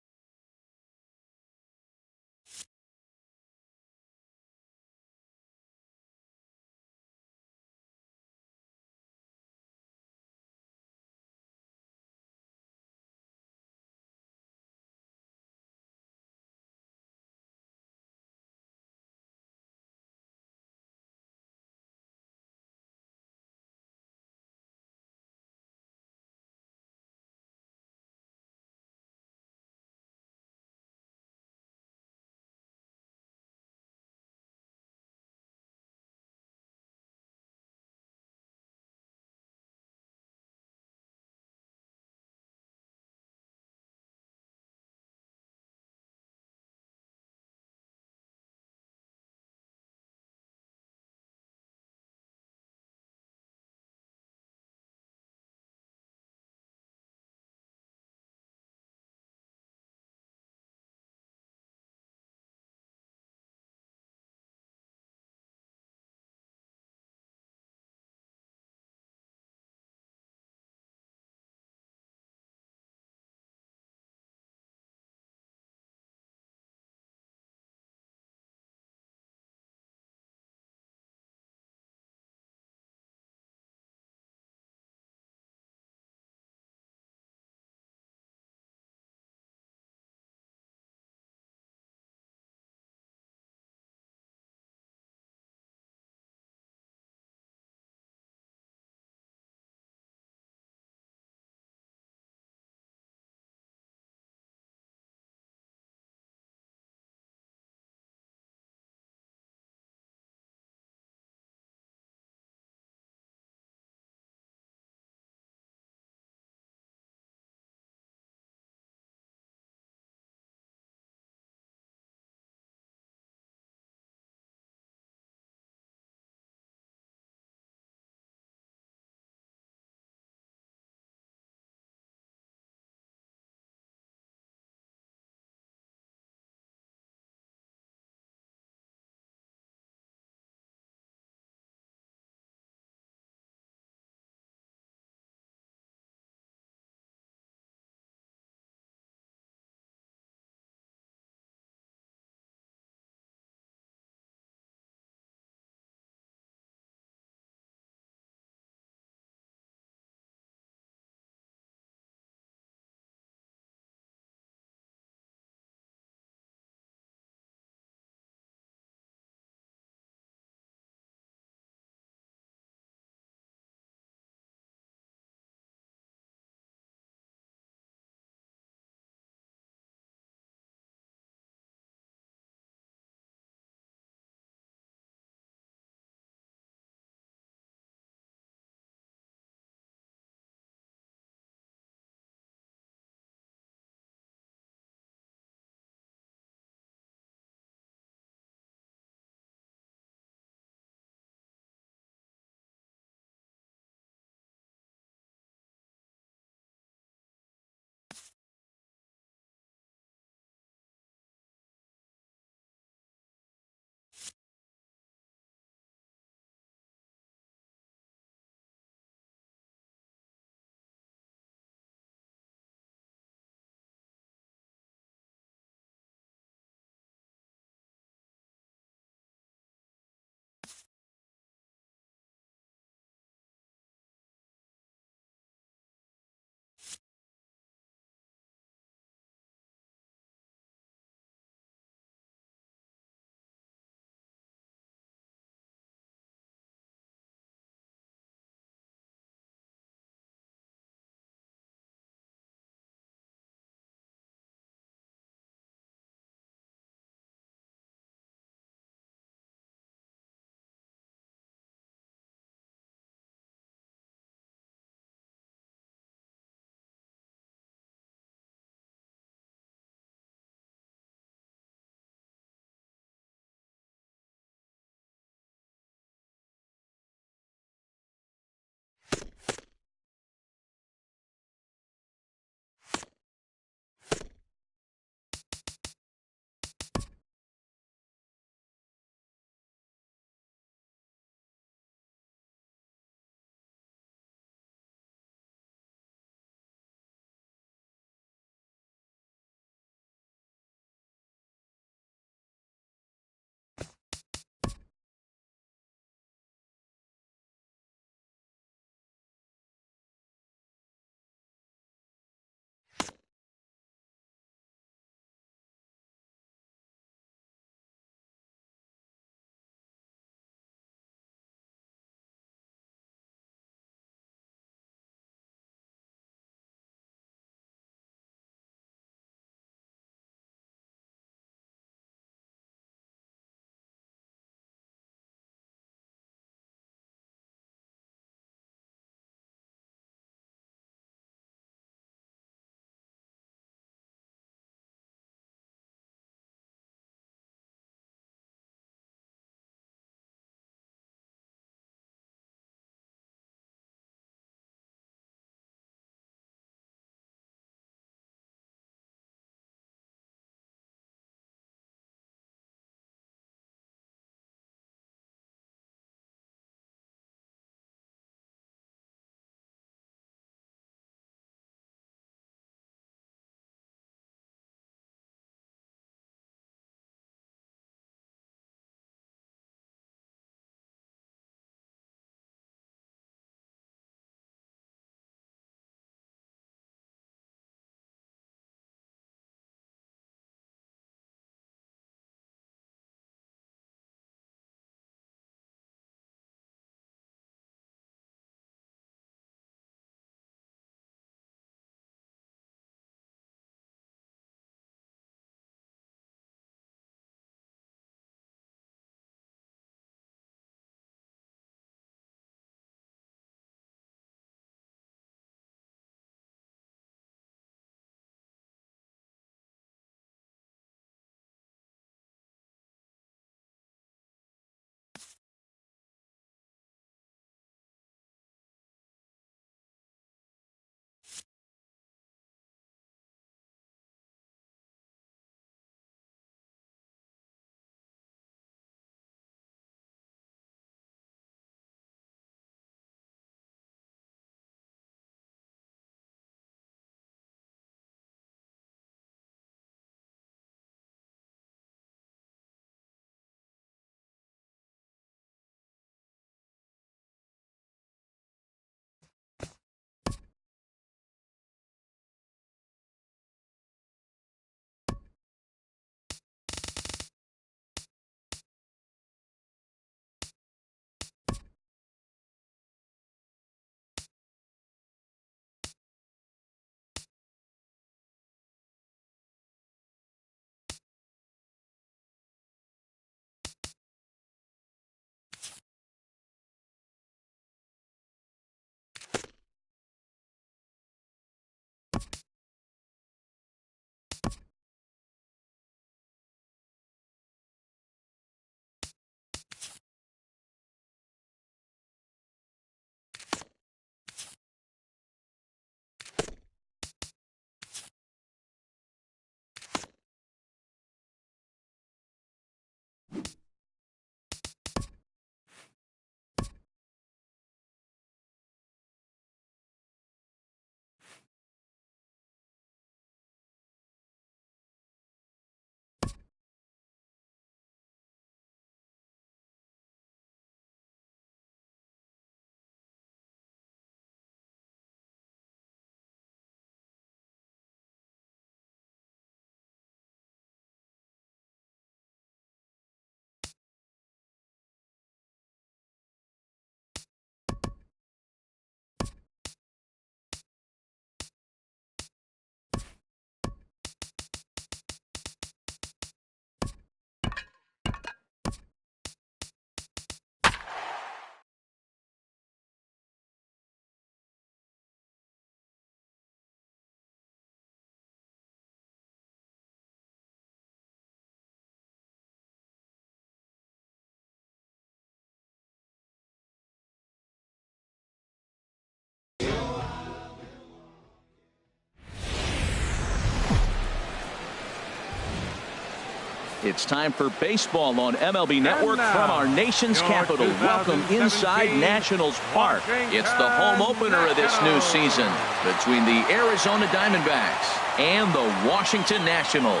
It's time for baseball on MLB Network from our nation's capital. Welcome inside Nationals Park. It's the home opener of this new season between the Arizona Diamondbacks and the Washington Nationals.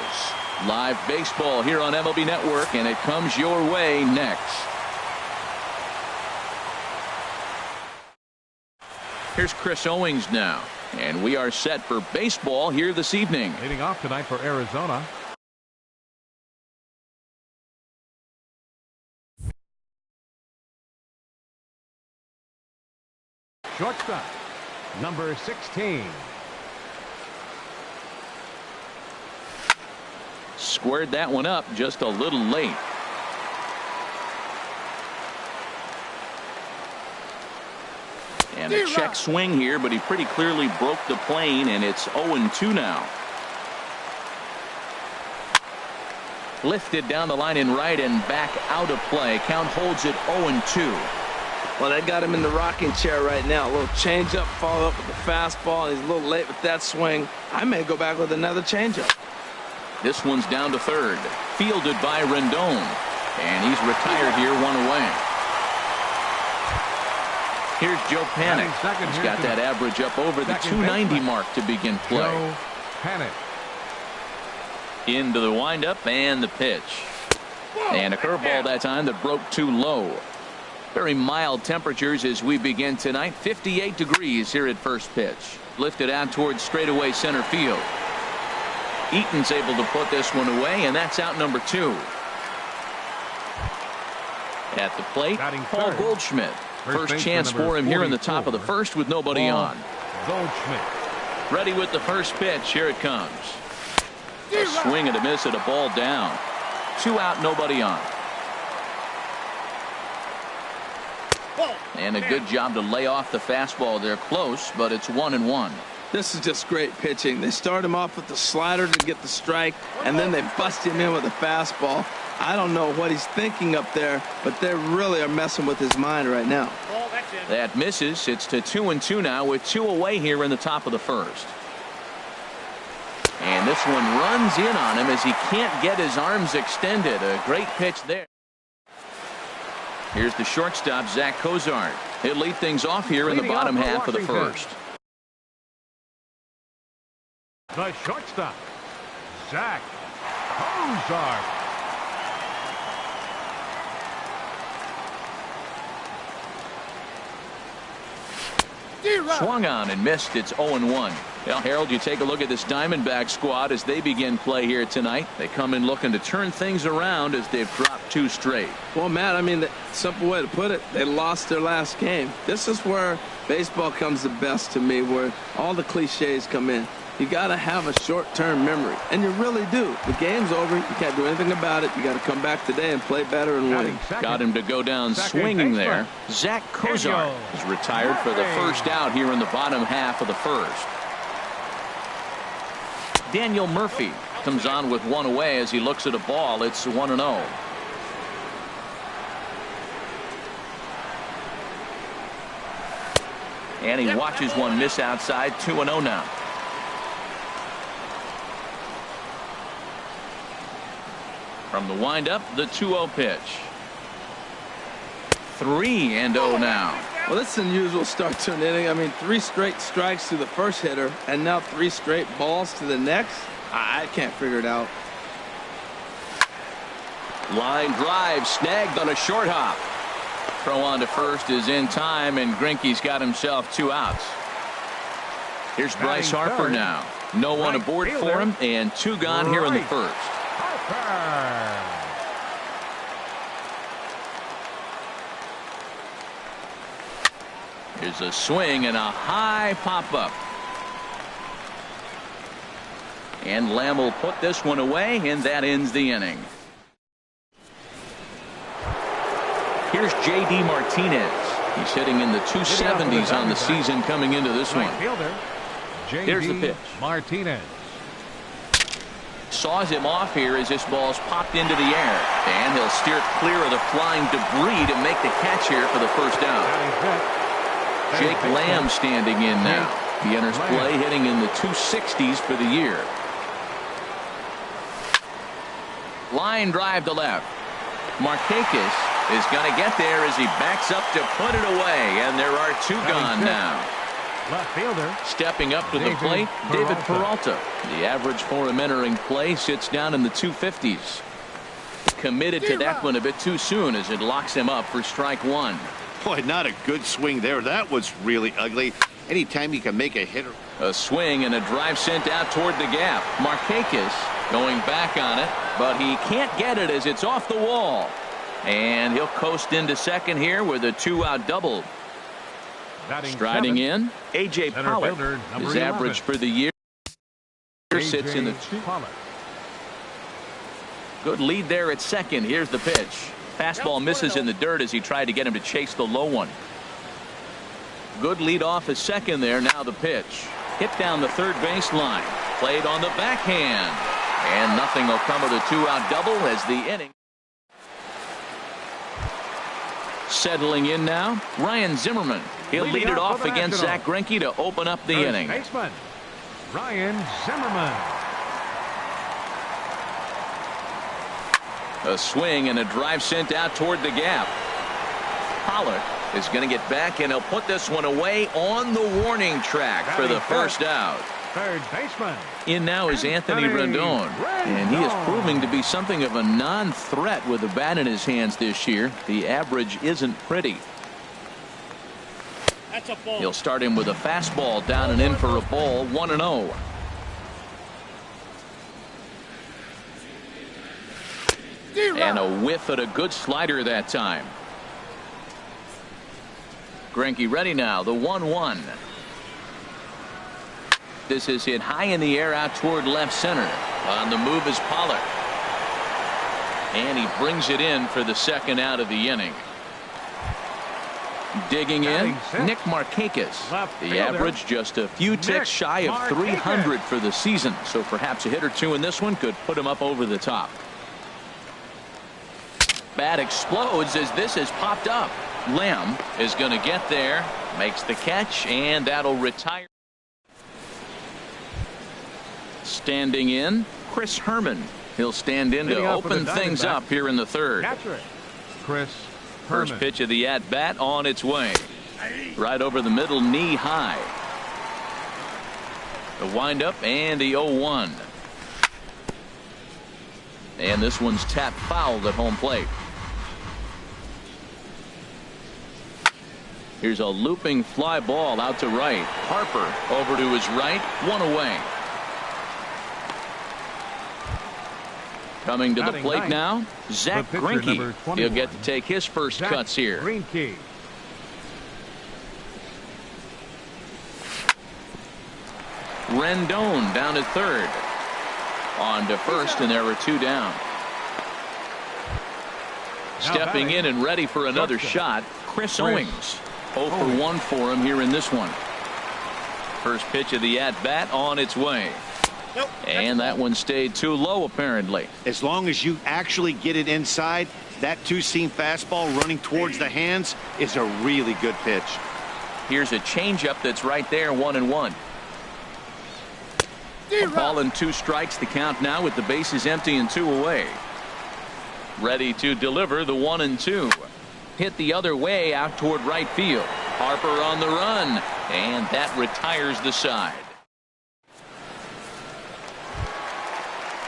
Live baseball here on MLB Network, and it comes your way next. Here's Chris Owings now, and we are set for baseball here this evening. Leading off tonight for Arizona. Shortstop, number 16. Squared that one up just a little late. And a check swing here, but he pretty clearly broke the plane, and it's 0-2 now. Lifted down the line in right and back out of play. Count holds it 0-2. Well, they got him in the rocking chair right now. A little changeup, follow up with the fastball, and he's a little late with that swing. I may go back with another changeup. This one's down to third. Fielded by Rendon. And he's retired here, one away. Here's Joe Panik. He's got that average up over the 290 mark to begin play. Joe Panik. Into the windup and the pitch. And a curveball that time that broke too low. Very mild temperatures as we begin tonight. 58 degrees here at first pitch. Lifted out towards straightaway center field. Eaton's able to put this one away, and that's out number 2. At the plate, Paul Goldschmidt. First chance for him here in the top of the first with nobody on. Goldschmidt. Ready with the first pitch. Here it comes. A swing and a miss at a ball down. 2 out, nobody on. And a good job to lay off the fastball there close, but it's 1-1. This is just great pitching. They start him off with the slider to get the strike, and then they bust him in with a fastball. I don't know what he's thinking up there, but they really are messing with his mind right now. That misses. It's to 2-2 now with 2 away here in the top of the first. And this one runs in on him as he can't get his arms extended. A great pitch there. Here's the shortstop, Zach Cozart. He'll lead things off here in the bottom half of the first. The shortstop, Zach Cozart. Swung on and missed. It's 0-1. Well, Harold, you take a look at this Diamondback squad as they begin play here tonight. They come in looking to turn things around as they've dropped 2 straight. Well, Matt, I mean, the simple way to put it, they lost their last game. This is where baseball comes the best to me, where all the cliches come in. You got to have a short-term memory, and you really do. The game's over. You can't do anything about it. You got to come back today and play better and win. Got him to go down swinging there. Zach Cozart is retired for the first out here in the bottom half of the first. Daniel Murphy comes on with 1 away as he looks at a ball. It's 1-0. And he watches one miss outside. 2-0 now. From the windup, the 2-0 pitch. 3-0 now. Well, that's an unusual start to an inning. I mean, 3 straight strikes to the first hitter, and now 3 straight balls to the next. I can't figure it out. Line drive snagged on a short hop. Throw on to first is in time, and Greinke's got himself 2 outs. Here's Bryce Harper now. No one aboard for him, and 2 gone here in the first. Here's a swing and a high pop-up. And Lamb will put this one away, and that ends the inning. Here's J.D. Martinez. He's hitting in the 270s on the season coming into this one. Here's the pitch. Martinez saws him off here as this ball's popped into the air, and he'll steer it clear of the flying debris to make the catch here for the first out. Jake Lamb standing in now. He enters play hitting in the 260s for the year. Line drive to left. Markakis is going to get there as he backs up to put it away, and there are two gone now. Left fielder. Stepping up to the plate, David Peralta. The average for him entering play sits down in the 250s. Committed to that one a bit too soon as it locks him up for strike one. Boy, not a good swing there. That was really ugly. Anytime you can make a hitter. A swing and a drive sent out toward the gap. Markakis going back on it, but he can't get it as it's off the wall. And he'll coast into second here with a 2-out double. Striding in, A.J. Pollock. His average for the year sits in the 2. Good lead there at second. Here's the pitch. Fastball misses in the dirt as he tried to get him to chase the low one. Good lead off at second there. Now the pitch. Hit down the third baseline. Played on the backhand. And nothing will come of the 2-out double as the inning. Settling in now, Ryan Zimmerman. He'll lead it off against Zach Greinke to open up the inning. Baseman, Ryan Zimmerman. A swing and a drive sent out toward the gap. Pollock is going to get back, and he'll put this one away on the warning track for the first out. Third baseman. In now is Anthony Rendon, and he is proving to be something of a non-threat with the bat in his hands this year. The average isn't pretty. That's a ball. He'll start him with a fastball down and in for a ball, 1-0. And a whiff at a good slider that time. Greinke ready now, the 1-1. This is hit high in the air out toward left center. On the move is Pollock. And he brings it in for the second out of the inning. Digging in, Nick Markakis. The average just a few ticks shy of 300 for the season. So perhaps a hit or two in this one could put him up over the top. Bat explodes as this has popped up. Lamb is going to get there, makes the catch, and that'll retire. Standing in, Chris Herman. He'll stand in to open things up here in the third. Chris First Herman. pitch of the at-bat on its way. Right over the middle, knee high. The windup and the 0-1. And this one's tapped foul at home plate. Here's a looping fly ball out to right. Harper over to his right, one away. Coming to the plate now, Zach Greinke. He'll get to take his first cuts here. Greinke. Rendon down at third. On to first, and there were two down. Stepping in and ready for another shot, Chris Owings. 0 for 1 for him here in this one. First pitch of the at-bat on its way. And that one stayed too low, apparently. As long as you actually get it inside, that two-seam fastball running towards the hands is a really good pitch. Here's a changeup that's right there, 1-1. A ball and 2 strikes, the count now with the bases empty and 2 away. Ready to deliver the 1-2. Hit the other way out toward right field. Harper on the run, and that retires the side.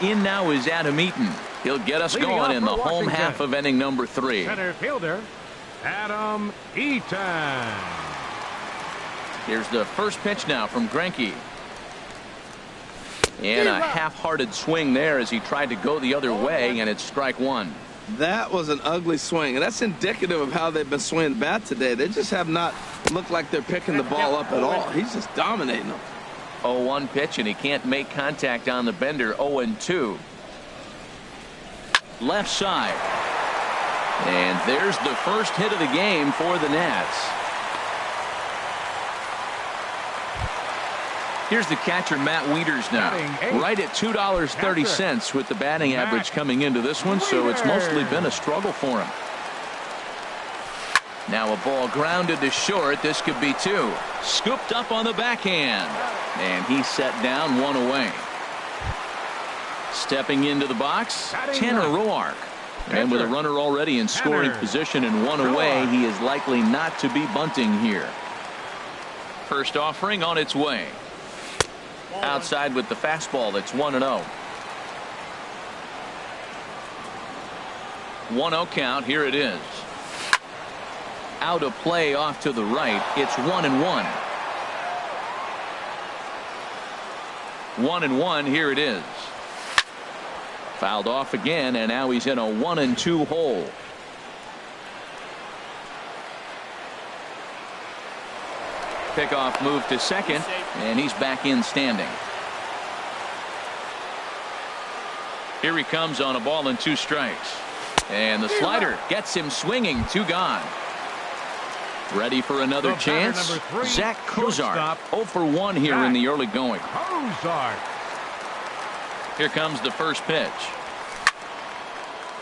In now is Adam Eaton. He'll get us going in the home half of inning number 3. Center fielder, Adam Eaton. Here's the first pitch now from Greinke. And a half-hearted swing there as he tried to go the other way, and it's strike 1. That was an ugly swing, and that's indicative of how they've been swinging the bat today. They just have not looked like they're picking the ball up at all. He's just dominating them. 0-1 pitch, and he can't make contact on the bender. 0-2. Left side. And there's the first hit of the game for the Nats. Here's the catcher, Matt Wieters, now. Right at $2.30 with the batting average coming into this one, so it's mostly been a struggle for him. Now a ball grounded to short. This could be 2. Scooped up on the backhand. And he's set down, 1 away. Stepping into the box, Tanner Roark. And with a runner already in scoring position and one away, he is likely not to be bunting here. First offering on its way. Outside with the fastball. That's 1-0. 1-0 count. Here it is. Out of play off to the right. It's 1-1. 1-1. Here it is. Fouled off again, and now he's in a 1-2 hole. Pickoff move to second, and he's back in standing. Here he comes on a ball and 2 strikes. And the slider gets him swinging. 2 gone. Ready for another chance. Zach Kozart, 0 for 1 here in the early going. Here comes the first pitch.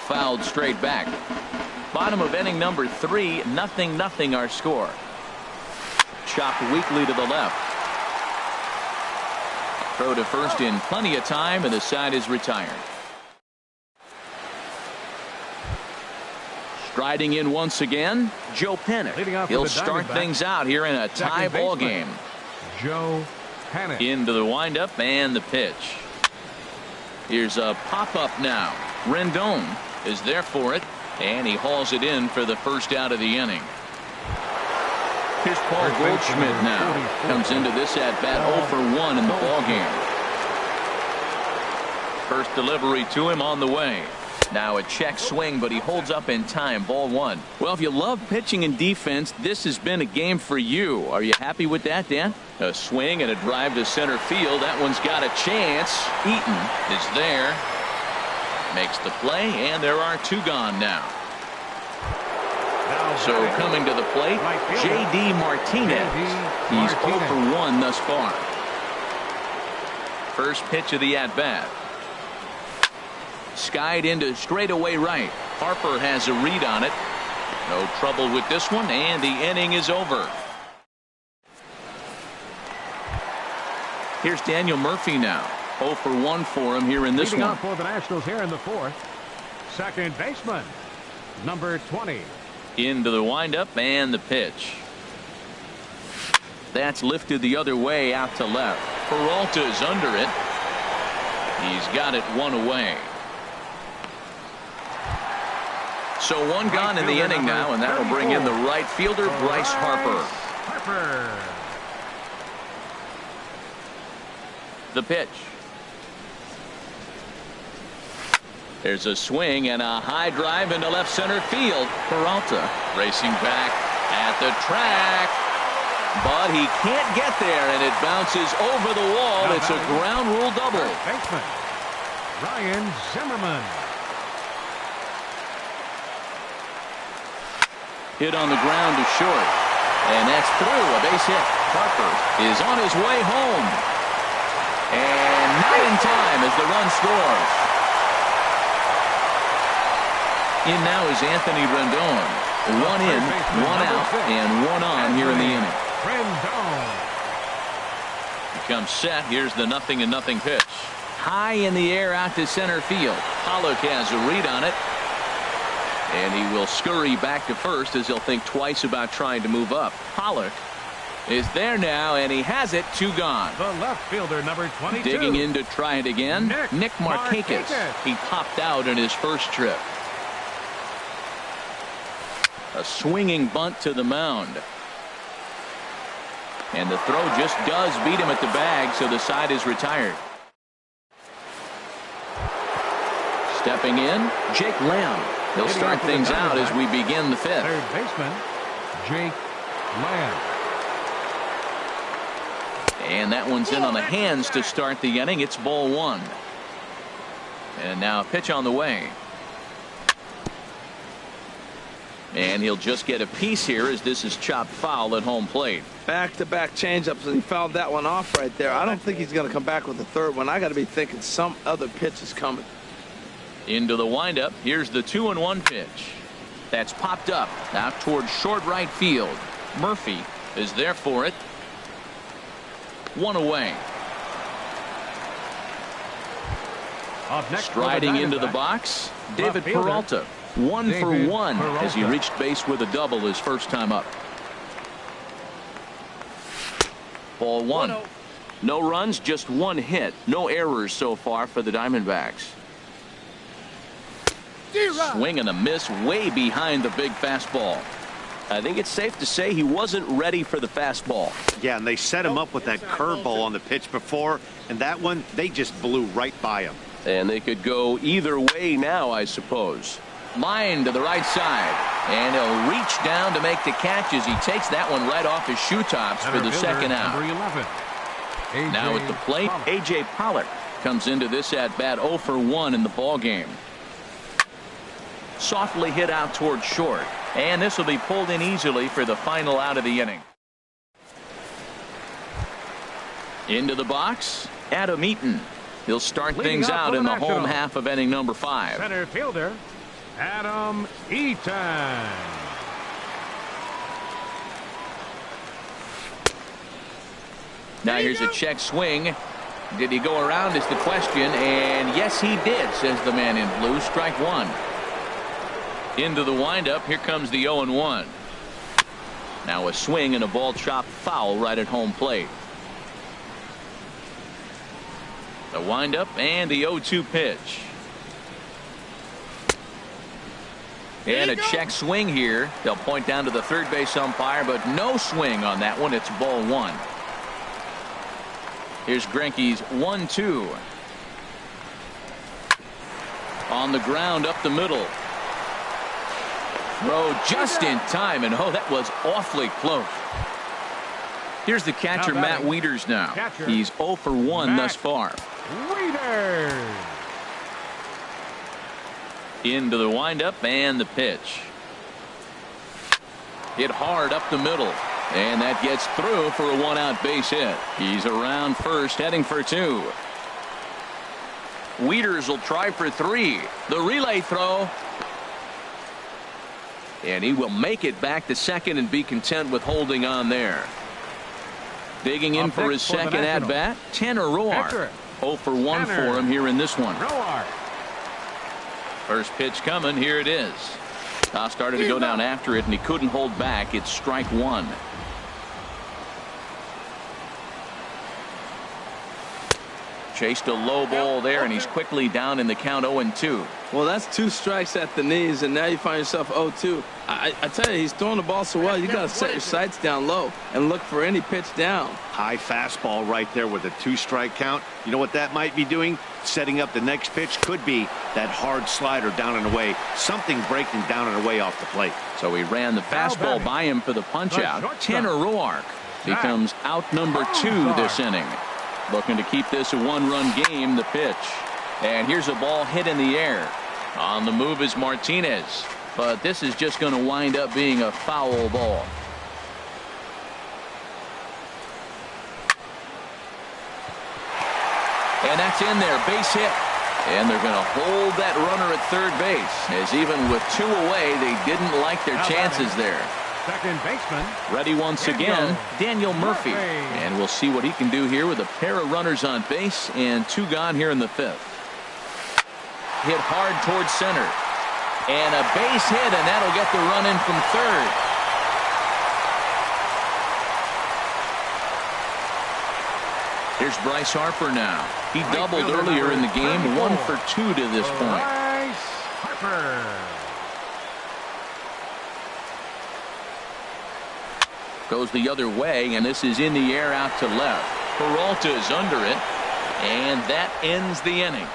Fouled straight back. Bottom of inning number 3, 0-0 our score. Chopped weakly to the left. Throw to first in plenty of time, and the side is retired. Striding in once again, Joe Pennick. He'll start things out here in a tie ball game. Joe Pennick. Into the windup and the pitch. Here's a pop-up now. Rendon is there for it, and he hauls it in for the first out of the inning. Here's Paul Goldschmidt now. Comes into this at-bat 0 for 1 in the ball game. First delivery to him on the way. Now a check swing, but he holds up in time. Ball 1. Well, if you love pitching and defense, this has been a game for you. Are you happy with that, Dan? A swing and a drive to center field. That one's got a chance. Eaton is there. Makes the play, and there are 2 gone now. So coming to the plate, J.D. Martinez. He's 0 for 1 thus far. First pitch of the at-bat. Skied into straightaway right. Harper has a read on it. No trouble with this one, and the inning is over. Here's Daniel Murphy now. 0 for 1 for him here in this one. For the Nationals here in the 4th. Second baseman, number 20. Into the windup and the pitch. That's lifted the other way out to left. Peralta's under it. He's got it 1 away. So 1 gone in the inning now, and that'll bring in the right fielder, Bryce Harper. The pitch. There's a swing and a high drive into left center field. Peralta racing back at the track, but he can't get there, and it bounces over the wall. It's a ground rule double. Baseman Ryan Zimmerman. Hit on the ground to short, and that's through. A base hit. Harper is on his way home, and not in time as the run scores. In now is Anthony Rendon. 1 in, 1 out, and 1 on here in the inning. Rendon. Becomes set. Here's the 0-0 pitch. High in the air out to center field. Pollock has a read on it. And he will scurry back to first as he'll think twice about trying to move up. Pollock is there now, and he has it. 2 gone. The left fielder, number 22. Digging in to try it again. Nick Markakis. He popped out in his first trip. A swinging bunt to the mound. And the throw just does beat him at the bag, so the side is retired. Stepping in, Jake Lamb. He'll start things out as we begin the 5th. Third baseman, Jake Lamb. And that one's in on the hands to start the inning. It's ball 1. And now a pitch on the way. And he'll just get a piece here as this is chopped foul at home plate. Back-to-back changeups, and he fouled that one off right there. I don't think he's going to come back with the 3rd one. I got to be thinking some other pitch is coming. Into the windup. Here's the 2-1 pitch. That's popped up out towards short right field. Murphy is there for it. 1 away. Up next, striding into the box, David Peralta. 1 for 1 as he reached base with a double his first time up. Ball 1. No runs, just 1 hit. No errors so far for the Diamondbacks. Swing and a miss way behind the big fastball. I think it's safe to say he wasn't ready for the fastball. Yeah, and they set him up with that curveball on the pitch before, and that one, they just blew right by him. And they could go either way now, I suppose. Line to the right side, and he'll reach down to make the catch as he takes that one right off his shoe tops for the second out. Number 11. Now at the plate, A.J. Pollock comes into this at-bat 0 for 1 in the ball game. Softly hit out towards short, and this will be pulled in easily for the final out of the inning. Into the box, Adam Eaton. He'll start things out in the home half of inning number 5. Center fielder, Adam Eaton. Now here's a check swing. Did he go around is the question, and yes he did, says the man in blue. Strike 1. Into the windup, here comes the 0-1. Now a swing and a ball chopped foul right at home plate. The windup and the 0-2 pitch. And a check swing here. They'll point down to the third base umpire, but no swing on that one. It's ball 1. Here's Greinke's 1-2. On the ground up the middle. Throw just in time, and oh, that was awfully close. Here's the catcher, Matt Wieters now. He's 0 for 1 thus far. Wieters. Into the windup and the pitch. Hit hard up the middle, and that gets through for a 1-out base hit. He's around first, heading for 2. Wieters will try for 3. The relay throw. And he will make it back to second and be content with holding on there. Digging in for his second at-bat, Tanner Roark. 0 for 1 for him here in this one. First pitch coming. Here it is. Started to go down after it, and he couldn't hold back. It's strike 1. Chased a low ball there, and he's quickly down in the count 0-2. Well, that's 2 strikes at the knees, and now you find yourself 0-2. I tell you, he's throwing the ball so well, you got to set your sights down low and look for any pitch down. High fastball right there with a 2-strike count. You know what that might be doing? Setting up the next pitch. Could be that hard slider down and away. Something breaking down and away off the plate. So he ran the fastball by him for the punch-out. Tanner Roark becomes out number 2 this inning. Looking to keep this a 1-run game. The pitch. And here's a ball hit in the air. On the move is Martinez. But this is just going to wind up being a foul ball. And that's in there. Base hit. And they're going to hold that runner at third base. As even with 2 away, they didn't like their chances there. Second baseman. Ready once again, Daniel Murphy. And we'll see what he can do here with a pair of runners on base and 2 gone here in the 5th. Hit hard towards center. And a base hit, and that'll get the run in from third. Here's Bryce Harper now. He doubled earlier in the game, 1 for 2 to this point. Bryce Harper. Goes the other way, and this is in the air out to left. Peralta is under it, and that ends the inning.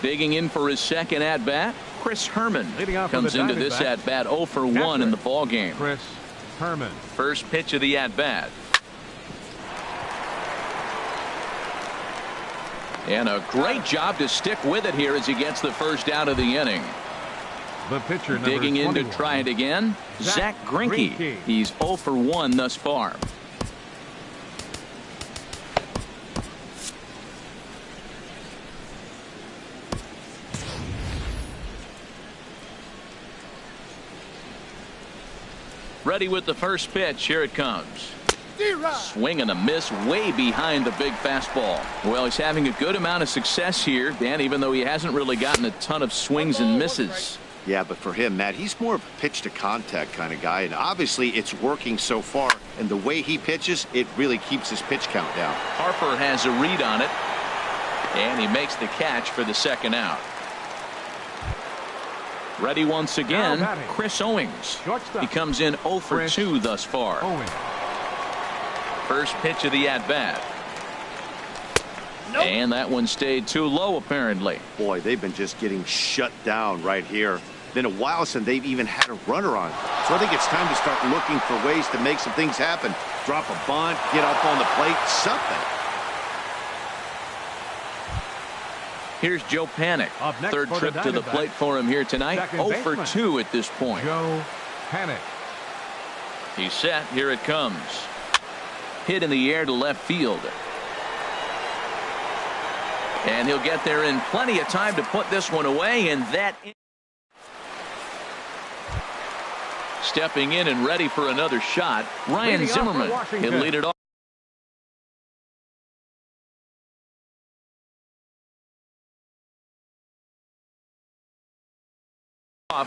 Digging in for his second at-bat, Chris Herman comes into this at-bat 0 for 1 in the ball game. Chris Herman. First pitch of the at-bat. And a great job to stick with it here as he gets the first out of the inning. The pitcher, digging in to 21. try it again, Zach Greinke. He's 0 for 1 thus far. Ready with the first pitch. Here it comes. Swing and a miss way behind the big fastball. Well, he's having a good amount of success here, Dan, even though he hasn't really gotten a ton of swings and misses. Yeah, but for him, Matt, he's more of a pitch to contact kind of guy, and obviously it's working so far, and the way he pitches, it really keeps his pitch count down. Harper has a read on it, and he makes the catch for the second out. Ready once again, Chris Owings. He comes in 0 for 2 thus far. First pitch of the at-bat. And that one stayed too low, apparently. Boy, they've been just getting shut down right here. Been a while since they've even had a runner on. So I think it's time to start looking for ways to make some things happen. Drop a bunt, get up on the plate, something. Here's Joe Panik. Third trip to the plate for him here tonight. 0 for 2 at this point. Joe Panik. He's set. Here it comes. Hit in the air to left field. And he'll get there in plenty of time to put this one away, and that stepping in and ready for another shot. Ryan Zimmerman. He'll lead it off.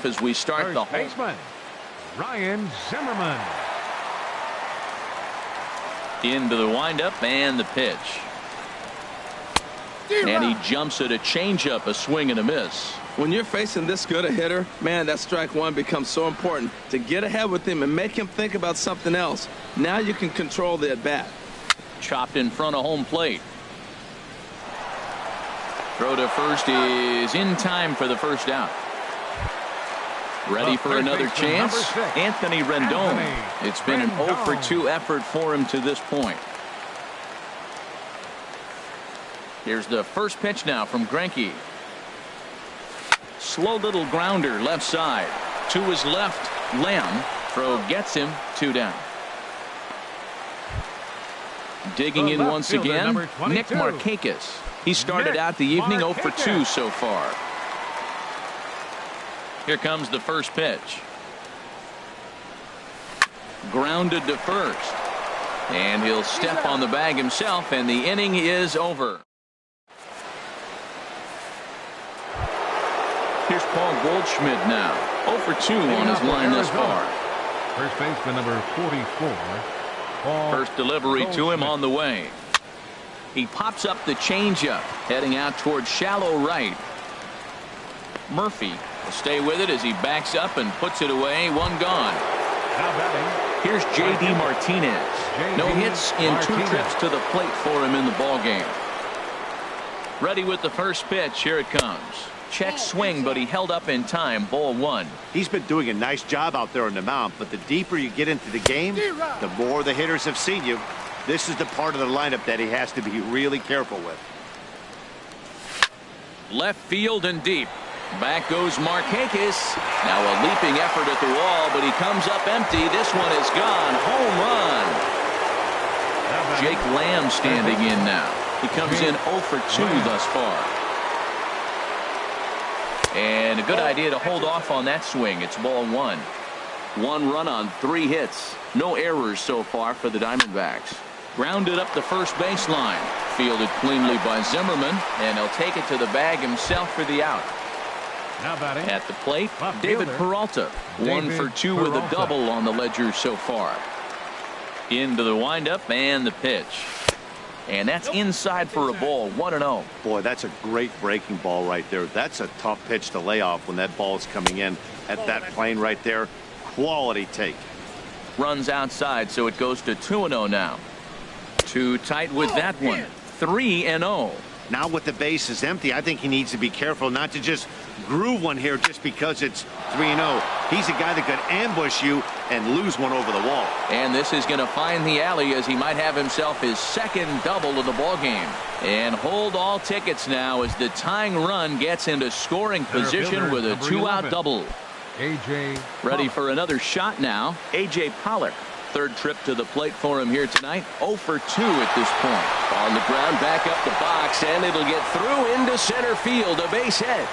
As we start the baseman, Ryan Zimmerman. Into the windup and the pitch. And he jumps at a changeup, a swing and a miss. When you're facing this good a hitter, man, that strike one becomes so important to get ahead with him and make him think about something else. Now you can control the at-bat. Chopped in front of home plate. Throw to first is in time for the first out. Ready for another chance. Anthony Rendon. It's been an 0 for 2 effort for him to this point. Here's the first pitch now from Greinke. Slow little grounder left side. To his left. Lamb. Throw gets him. 2 down. Digging in once again. Nick Markakis. He started out the evening 0 for 2 so far. Here comes the first pitch. Grounded to first. And he'll step on the bag himself, and the inning is over. Here's Paul Goldschmidt now. 0 for 2 on his line thus far. First baseman number 44. First delivery to him on the way. He pops up the changeup, heading out towards shallow right. Murphy will stay with it as he backs up and puts it away. One gone. Here's J.D. Martinez. No hits in 2 trips to the plate for him in the ball game. Ready with the first pitch. Here it comes. Check swing, but he held up in time. Ball 1. He's been doing a nice job out there on the mound, but the deeper you get into the game, the more the hitters have seen you. This is the part of the lineup that he has to be really careful with. Left field and deep. Back goes Markakis. Now a leaping effort at the wall, but he comes up empty. This one is gone. Home run. Jake Lamb standing in now. He comes in 0 for 2 thus far. And a good idea to hold off on that swing. It's ball 1. 1 run on 3 hits. No errors so far for the Diamondbacks. Grounded up the first baseline. Fielded cleanly by Zimmerman, and he'll take it to the bag himself for the out. At the plate, David Peralta. 1 for 2 with a double on the ledger so far. Into the windup and the pitch. And that's inside for a ball. 1-0. Boy, that's a great breaking ball right there. That's a tough pitch to lay off when that ball is coming in at that plane right there. Quality take. Runs outside, so it goes to 2-0 now. Too tight with that one. 3-0. Now with the base is empty, I think he needs to be careful not to just groove one here just because it's 3-0. He's a guy that could ambush you and lose one over the wall. And this is going to find the alley as he might have himself his second double of the ball game. And hold all tickets now as the tying run gets into scoring position with a 2-out double. A.J. Ready for another shot now. A.J. Pollock. Third trip to the plate for him here tonight. 0 for 2 at this point. On the ground, back up the box, and it'll get through into center field. A base hit.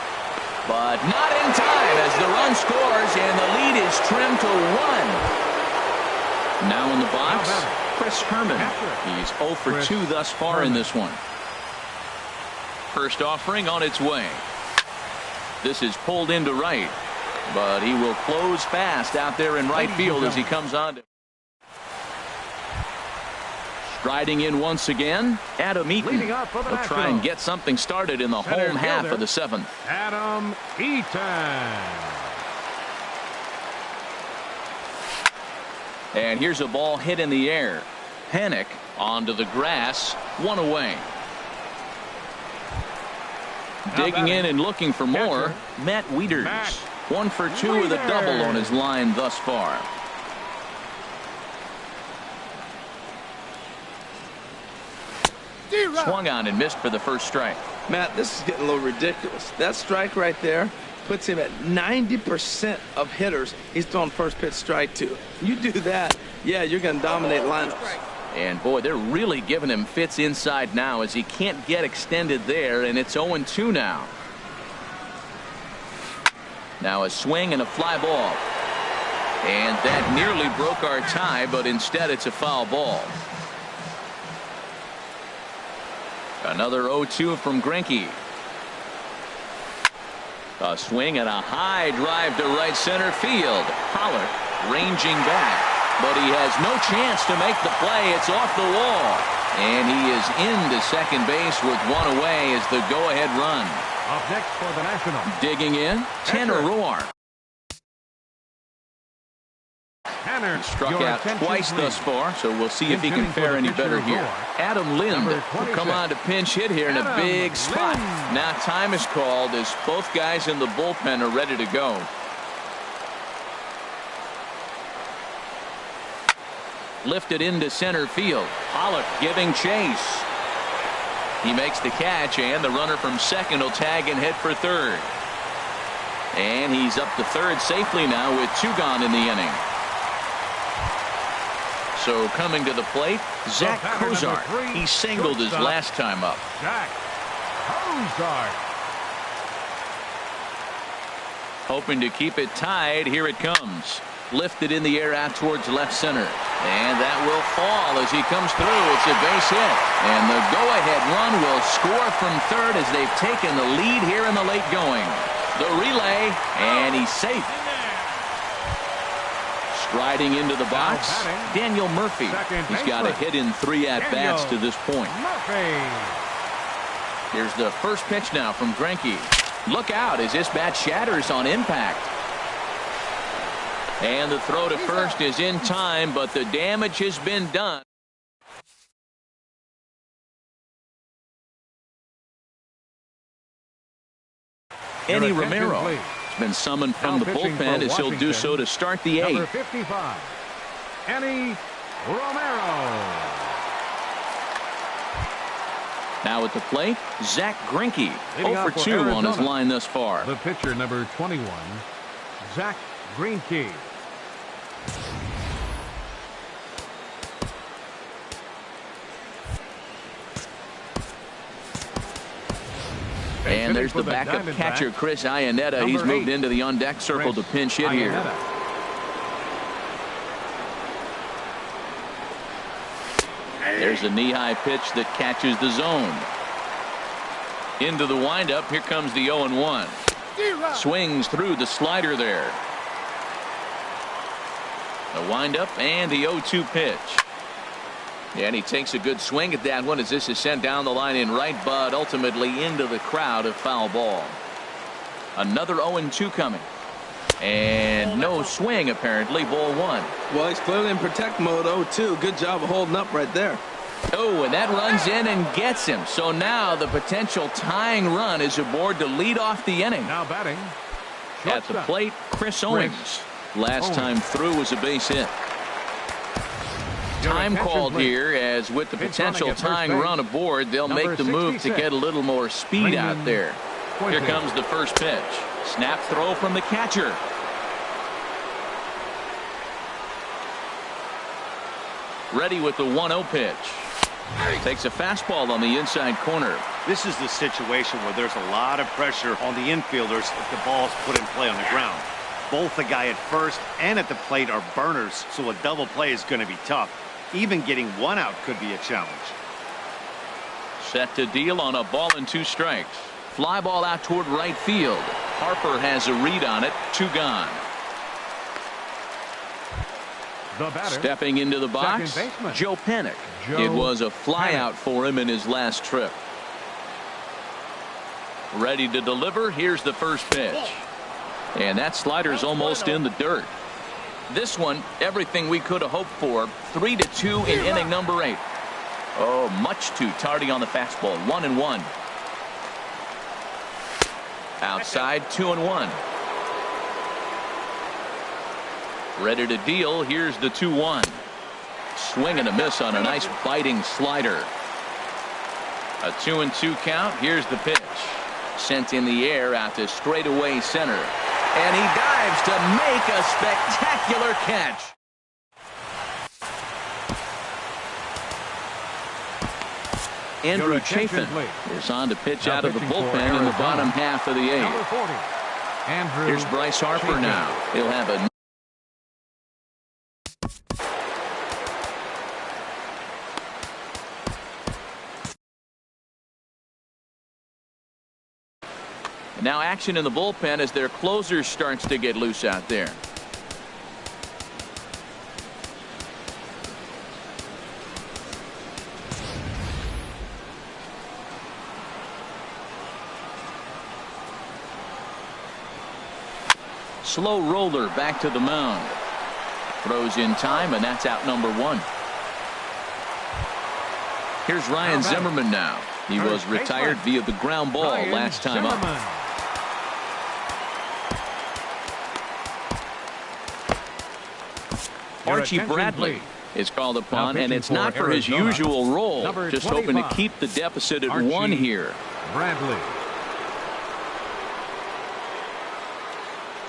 But not in time as the run scores, and the lead is trimmed to 1. Now in the box, Chris Herman. He's 0 for 2 thus far in this one. First offering on its way. This is pulled into right, but he will close fast out there in right field as he comes on to. Striding in once again, Adam Eaton. He'll try and get something started in the home half of the 7th. Adam Eaton. And here's a ball hit in the air. Panic onto the grass, 1 away. Digging in and looking for more, Matt Wieters. 1 for 2 with a double on his line thus far. Swung on and missed for the first strike. Matt, this is getting a little ridiculous. That strike right there puts him at 90% of hitters he's throwing first pitch strike to. You do that, yeah, you're going to dominate lineups. And boy, they're really giving him fits inside now as he can't get extended there, and it's 0-2 now. Now a swing and a fly ball. And that nearly broke our tie, but instead it's a foul ball. Another 0-2 from Greinke. A swing and a high drive to right center field. Pollock ranging back, but he has no chance to make the play. It's off the wall, and he is into second base with 1 away as the go-ahead run. Up next for the Nationals. Digging in, Tanner Roark. Struck out twice thus far, so we'll see if he can fare any better here. Adam Lind will come on to pinch hit here in a big spot. Now time is called as both guys in the bullpen are ready to go. Lifted into center field. Pollock giving chase. He makes the catch, and the runner from second will tag and hit for third. And he's up to third safely now with 2 gone in the inning. So coming to the plate, Zach Cozart. He singled his last time up. Zach Cozart. Hoping to keep it tied. Here it comes. Lifted in the air out towards left center. And that will fall as he comes through. It's a base hit. And the go-ahead run will score from third as they've taken the lead here in the late going. The relay, and he's safe. Striding into the box, Daniel Murphy. He's got a hit in 3 at-bats to this point. Here's the first pitch now from Greinke. Look out as this bat shatters on impact. And the throw to first is in time, but the damage has been done. Eddie Romero has been summoned from the bullpen as he'll do so to start the 8th. Number 55, Eddie Romero. Now at the plate, Zach Greinke, 0 for 2 on his line thus far. The pitcher, number 21, Zach Greinke. And there's the backup catcher, Chris Iannetta. He's moved into the on-deck circle to pinch hit here. There's a knee-high pitch that catches the zone. Into the windup. Here comes the 0-1. Swings through the slider there. The windup and the 0-2 pitch. And he takes a good swing at that one as this is sent down the line in right, but ultimately into the crowd of foul ball. Another 0-2 coming. And no swing, apparently. Ball 1. Well, he's clearly in protect mode. 0-2. Good job of holding up right there. Oh, and that runs in and gets him. So now the potential tying run is aboard to lead off the inning. Now batting. At the plate, Chris Owings. Last time through was a base hit. Time called here as with the potential tying run aboard, they'll make the move to get a little more speed out there. Here comes the first pitch. Snap throw from the catcher. Ready with the 1-0 pitch. Takes a fastball on the inside corner. This is the situation where there's a lot of pressure on the infielders if the ball's put in play on the ground. Both the guy at first and at the plate are burners, so a double play is going to be tough. Even getting one out could be a challenge. Set to deal on a ball and 2 strikes. Fly ball out toward right field. Harper has a read on it. 2 gone. The batter, stepping into the box, Joe Panik. It was a flyout for him in his last trip. Ready to deliver. Here's the first pitch. And that slider's almost in the dirt. This one, everything we could have hoped for. 3-2 in inning number 8. Oh, much too tardy on the fastball. 1-1. Outside, 2-1. Ready to deal. Here's the 2-1. Swing and a miss on a nice biting slider. A 2-2 count. Here's the pitch. Sent in the air out to straightaway center. And he dives to make a spectacular catch. Andrew Chafin is on to pitch out of the bullpen in the bottom half of the 8th. Here's Bryce Harper now. He'll have a now action in the bullpen as their closer starts to get loose out there. Slow roller back to the mound. Throws in time, and that's out number 1. Here's Ryan Zimmerman now. He was retired via the ground ball last time up. Archie Bradley is called upon, and it's not for his usual role. Just hoping to keep the deficit at 1 here. Bradley.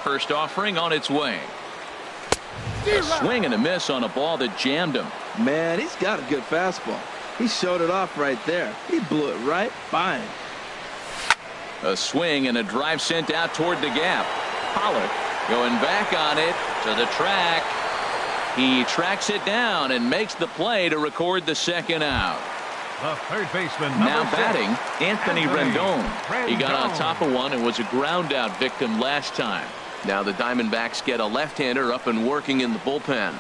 First offering on its way. A swing and a miss on a ball that jammed him. Man, he's got a good fastball. He showed it off right there. He blew it right by him. A swing and a drive sent out toward the gap. Pollock going back on it to the track. He tracks it down and makes the play to record the second out. The third baseman now batting, Anthony Rendon. He got on top of one and was a ground out victim last time. Now the Diamondbacks get a left-hander up and working in the bullpen.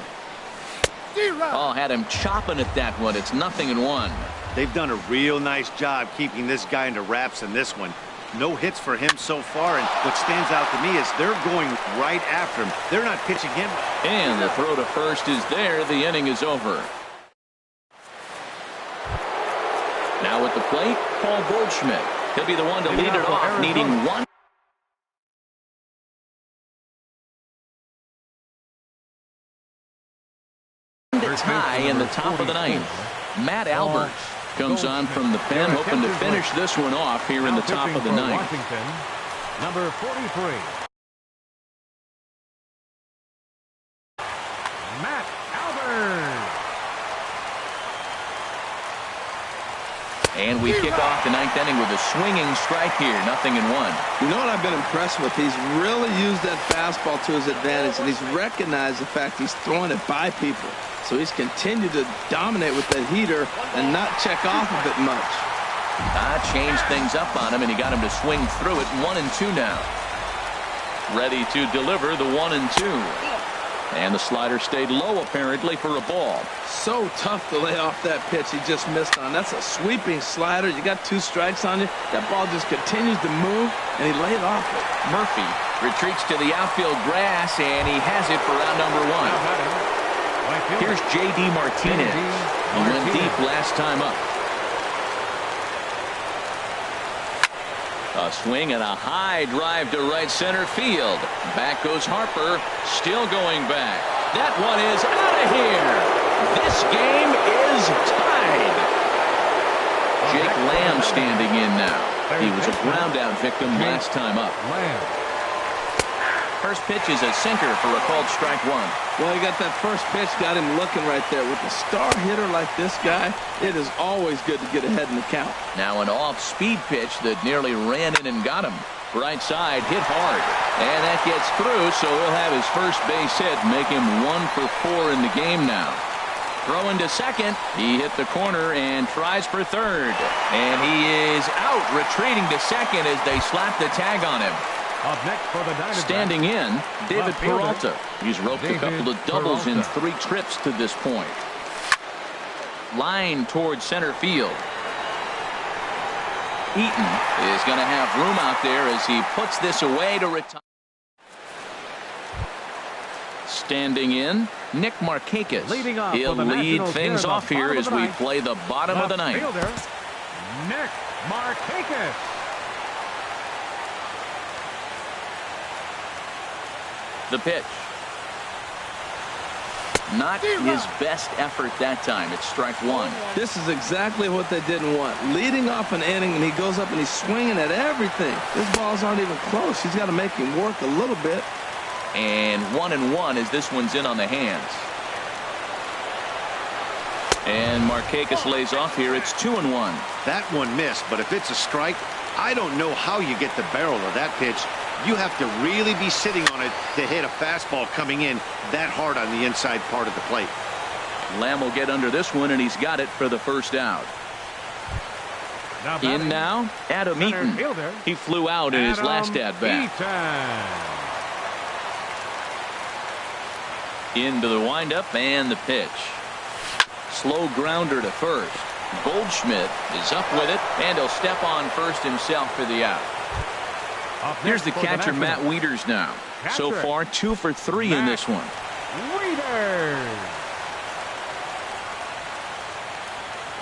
Oh, had him chopping at that one. It's 0-1. They've done a real nice job keeping this guy into wraps in this one. No hits for him so far, and what stands out to me is they're going right after him. They're not pitching him. And the throw to first is there. The inning is over. Now at the plate, Paul Goldschmidt. He'll be the one to lead it off, needing 1. To tie in the top of the 9th. Matt Albers comes on from the pen, hoping to finish this one off here in the top of the 9th. Number 43. Matt Albers. And we kick off the 9th inning with a swinging strike here. 0-1. You know what I've been impressed with? He's really used that fastball to his advantage, and he's recognized the fact he's throwing it by people. So he's continued to dominate with that heater and not check off of it much. Changed things up on him, and he got him to swing through it. 1-2 now. Ready to deliver the 1-2. And the slider stayed low, apparently, for a ball. So tough to lay off that pitch he just missed on. That's a sweeping slider. You got 2 strikes on you. That ball just continues to move, and he laid off it. Murphy retreats to the outfield grass, and he has it for round number 1. Here's J.D. Martinez. He went deep last time up. A swing and a high drive to right center field. Back goes Harper, still going back. That one is out of here. This game is tied. Jake Lamb standing in now. He was a ground out victim last time up. First pitch is a sinker for a called strike 1. Well, he got that first pitch, got him looking right there. With a star hitter like this guy, it is always good to get ahead in the count. Now an off-speed pitch that nearly ran in and got him. Right side, hit hard. And that gets through, so he'll have his first base hit, make him 1 for 4 in the game now. Throwing to second. He hit the corner and tries for third. And he is out, retreating to second as they slap the tag on him. Up next for the Diamondbacks. Standing in, David Left fielder. Peralta. He's roped a couple of doubles in 3 trips to this point. Line towards center field. Eaton is going to have room out there as he puts this away to retire. Standing in, Nick Markakis. Leading off He'll for the lead Nationals things here in off the here bottom as of the we ninth. play the bottom of the Left ninth. fielder, Nick Markakis. The pitch. Not his best effort that time. It's strike 1. This is exactly what they didn't want. Leading off an inning, and he goes up and he's swinging at everything. His balls aren't even close. He's got to make him work a little bit. And 1-1 as this one's in on the hands. And Markakis lays off here. It's 2-1. That one missed, but if it's a strike, I don't know how you get the barrel of that pitch. You have to really be sitting on it to hit a fastball coming in that hard on the inside part of the plate. Lamb will get under this one, and he's got it for the first out. In now, Adam Center Eaton. fielder, He flew out in his last at-bat. Into the windup and the pitch. Slow grounder to first. Goldschmidt is up with it, and he'll step on first himself for the out. Here's the catcher, Matt Wieters now. So far, 2 for 3 in this one. Wieters.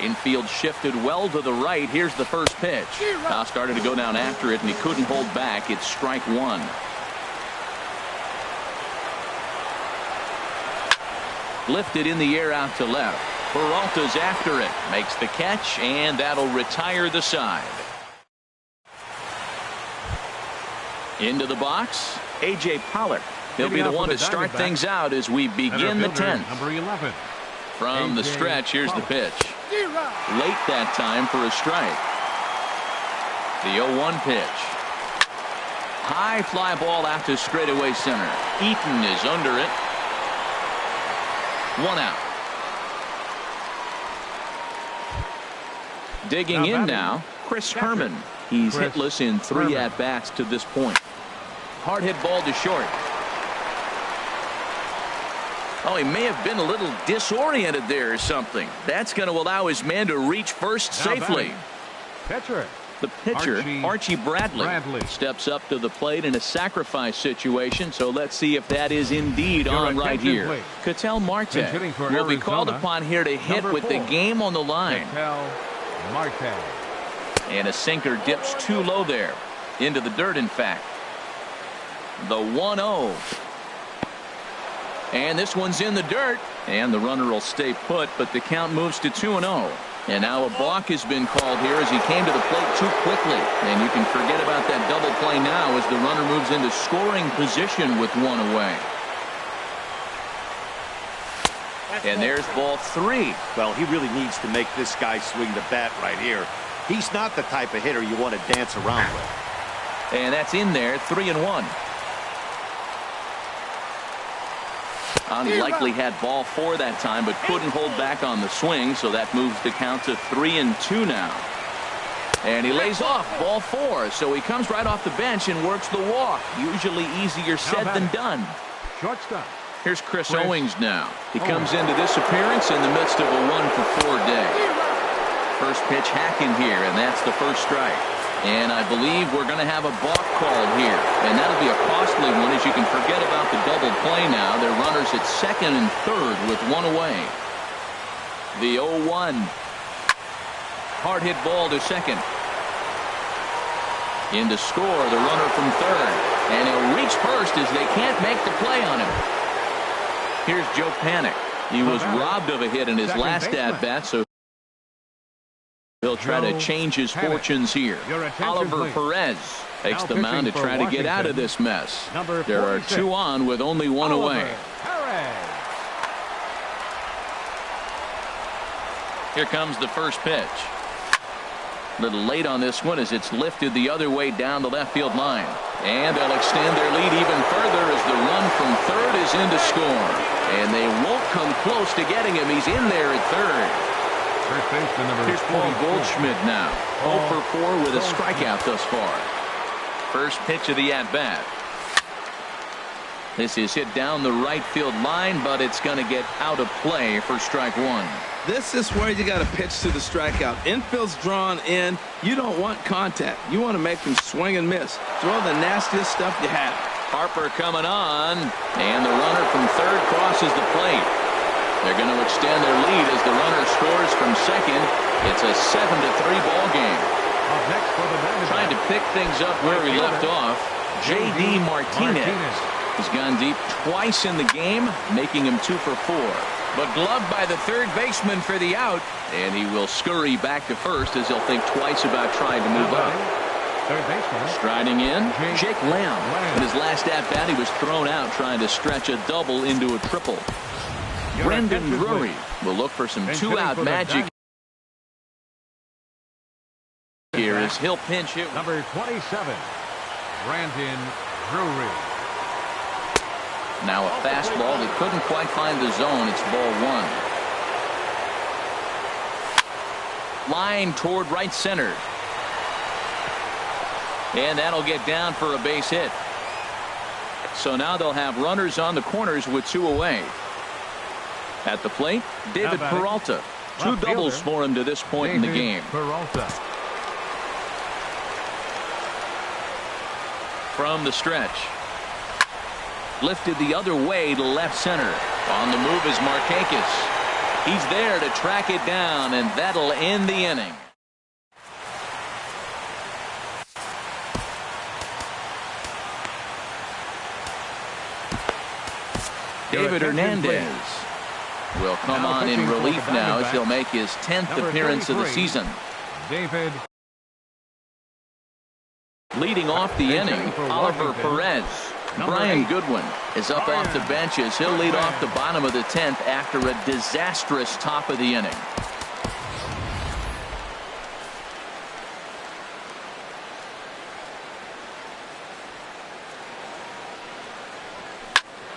Infield shifted well to the right. Here's the first pitch. Now started to go down after it, and he couldn't hold back. It's strike 1. Lifted in the air out to left. Peralta's after it. Makes the catch, and that'll retire the side. Into the box, A.J. Pollock. He'll be the one to start things out as we begin the 10th. Number 11. From the stretch, here's the pitch. Late that time for a strike. The 0-1 pitch. High fly ball out to straightaway center. Eaton is under it. 1 out. Digging in now, Chris Herman. He's hitless in 3 at-bats to this point. Hard hit ball to short. Oh, he may have been a little disoriented there or something. That's going to allow his man to reach first safely. Pitcher. The pitcher, Archie Bradley, steps up to the plate in a sacrifice situation, so let's see if that is indeed on right here. Please. Ketel Marte will be called upon here to hit with the game on the line. Ketel Marte. And a sinker dips too low there. Into the dirt, in fact. The 1-0. And this one's in the dirt. And the runner will stay put, but the count moves to 2-0. And now a balk has been called here as he came to the plate too quickly. And you can forget about that double play now as the runner moves into scoring position with 1 away. And there's ball 3. Well, he really needs to make this guy swing the bat right here. He's not the type of hitter you want to dance around with. And that's in there, 3-1. Unlikely had ball 4 that time, but couldn't hold back on the swing, so that moves the count to 3-2 now. And he lays off ball 4, so he comes right off the bench and works the walk. Usually easier said than done. Shortstop. Here's Chris Owings now. He comes into this appearance in the midst of a 1-for-4 day. First pitch hacking here, and that's the first strike. And I believe we're going to have a balk called here. And that'll be a costly one as you can forget about the double play now. They're runners at second and third with 1 away. The 0-1. Hard hit ball to second. In to score, the runner from third. And he'll reach first as they can't make the play on him. Here's Joe Panik. He was robbed of a hit in his last at-bat, so he'll try to change his fortunes here. Oliver Perez takes the mound to try to get out of this mess. There are 2 on with only 1 away. Here comes the first pitch. A little late on this one as it's lifted the other way down the left field line. And they'll extend their lead even further as the run from third is in to score. And they won't come close to getting him. He's in there at third. First baseman number Here's Paul Goldschmidt now. 0 for 4 with a strikeout thus far. First pitch of the at-bat. This is hit down the right field line, but it's going to get out of play for strike one. This is where you got to pitch to the strikeout. Infield's drawn in. You don't want contact. You want to make them swing and miss. Throw the nastiest stuff you have. Harper coming on, and the runner from third crosses the plate. They're going to extend their lead as the runner scores from second. It's a 7-3 ball game. Up next for the Trying to pick things up where he left off, J.D. Martinez has gone deep twice in the game, making him 2 for 4. But gloved by the third baseman for the out, and he will scurry back to first as he'll think twice about trying to move up. Third baseman. Striding in, Jake Lamb. In his last at-bat, he was thrown out trying to stretch a double into a triple. Brendan Drury will look for some two-out magic here as he'll pinch hit. Number 27, Brandon Drury. Now a fastball that couldn't quite find the zone. It's ball one. Line toward right center. And that'll get down for a base hit. So now they'll have runners on the corners with 2 away. At the plate, David Peralta. 2 doubles for him to this point in the game. Peralta. From the stretch. Lifted the other way to left center. On the move is Markakis. He's there to track it down, and that'll end the inning. David Hernandez will come on in relief now as he'll make his 10th appearance of the season. David. Leading off the inning, Oliver Perez. Brian Goodwin is up off the bench as he'll lead off the bottom of the 10th after a disastrous top of the inning.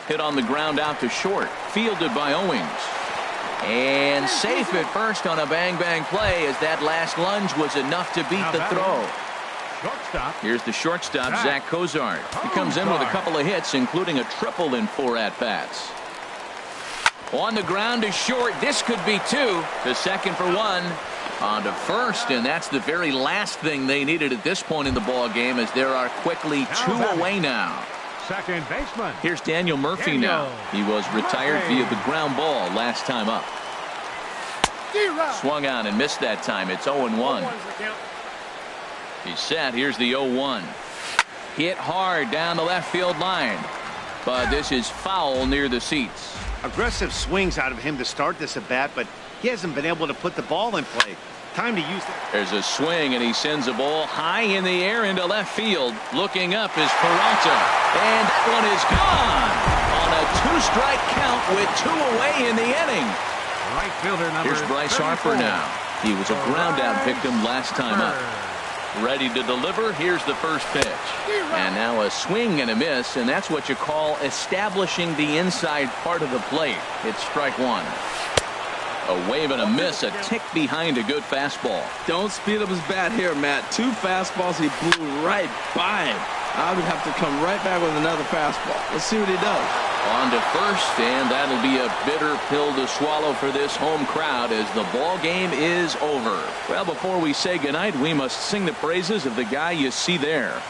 Hit on the ground out to short. Fielded by Owings. And safe at first on a bang-bang play as that last lunge was enough to beat the throw. Shortstop. Here's the shortstop, Zach Cozart. He comes in with a couple of hits, including a triple in 4 at-bats. On the ground to short. This could be 2. To second for 1. On to first, and that's the very last thing they needed at this point in the ball game, as there are quickly 2 away now. Second baseman. Here's Daniel Murphy now. He was retired via the ground ball last time up. Swung on and missed that time. It's 0-1. He's set. Here's the 0-1. Hit hard down the left field line. But this is foul near the seats. Aggressive swings out of him to start this at bat, but he hasn't been able to put the ball in play. Time to use it. There's a swing, and he sends a ball high in the air into left field. Looking up is Peralta. And that one is gone on a 2-strike count with 2 away in the inning. Right fielder number Here's Bryce 34. Harper now. He was a ground-out victim last time up. Ready to deliver. Here's the first pitch. And now a swing and a miss, and that's what you call establishing the inside part of the plate. It's strike 1. A wave and a miss, a tick behind a good fastball. Don't speed up his bat here, Matt. 2 fastballs, he blew right by him. I would have to come right back with another fastball. Let's see what he does. On to first, and that'll be a bitter pill to swallow for this home crowd as the ball game is over. Well, before we say goodnight, we must sing the praises of the guy you see there.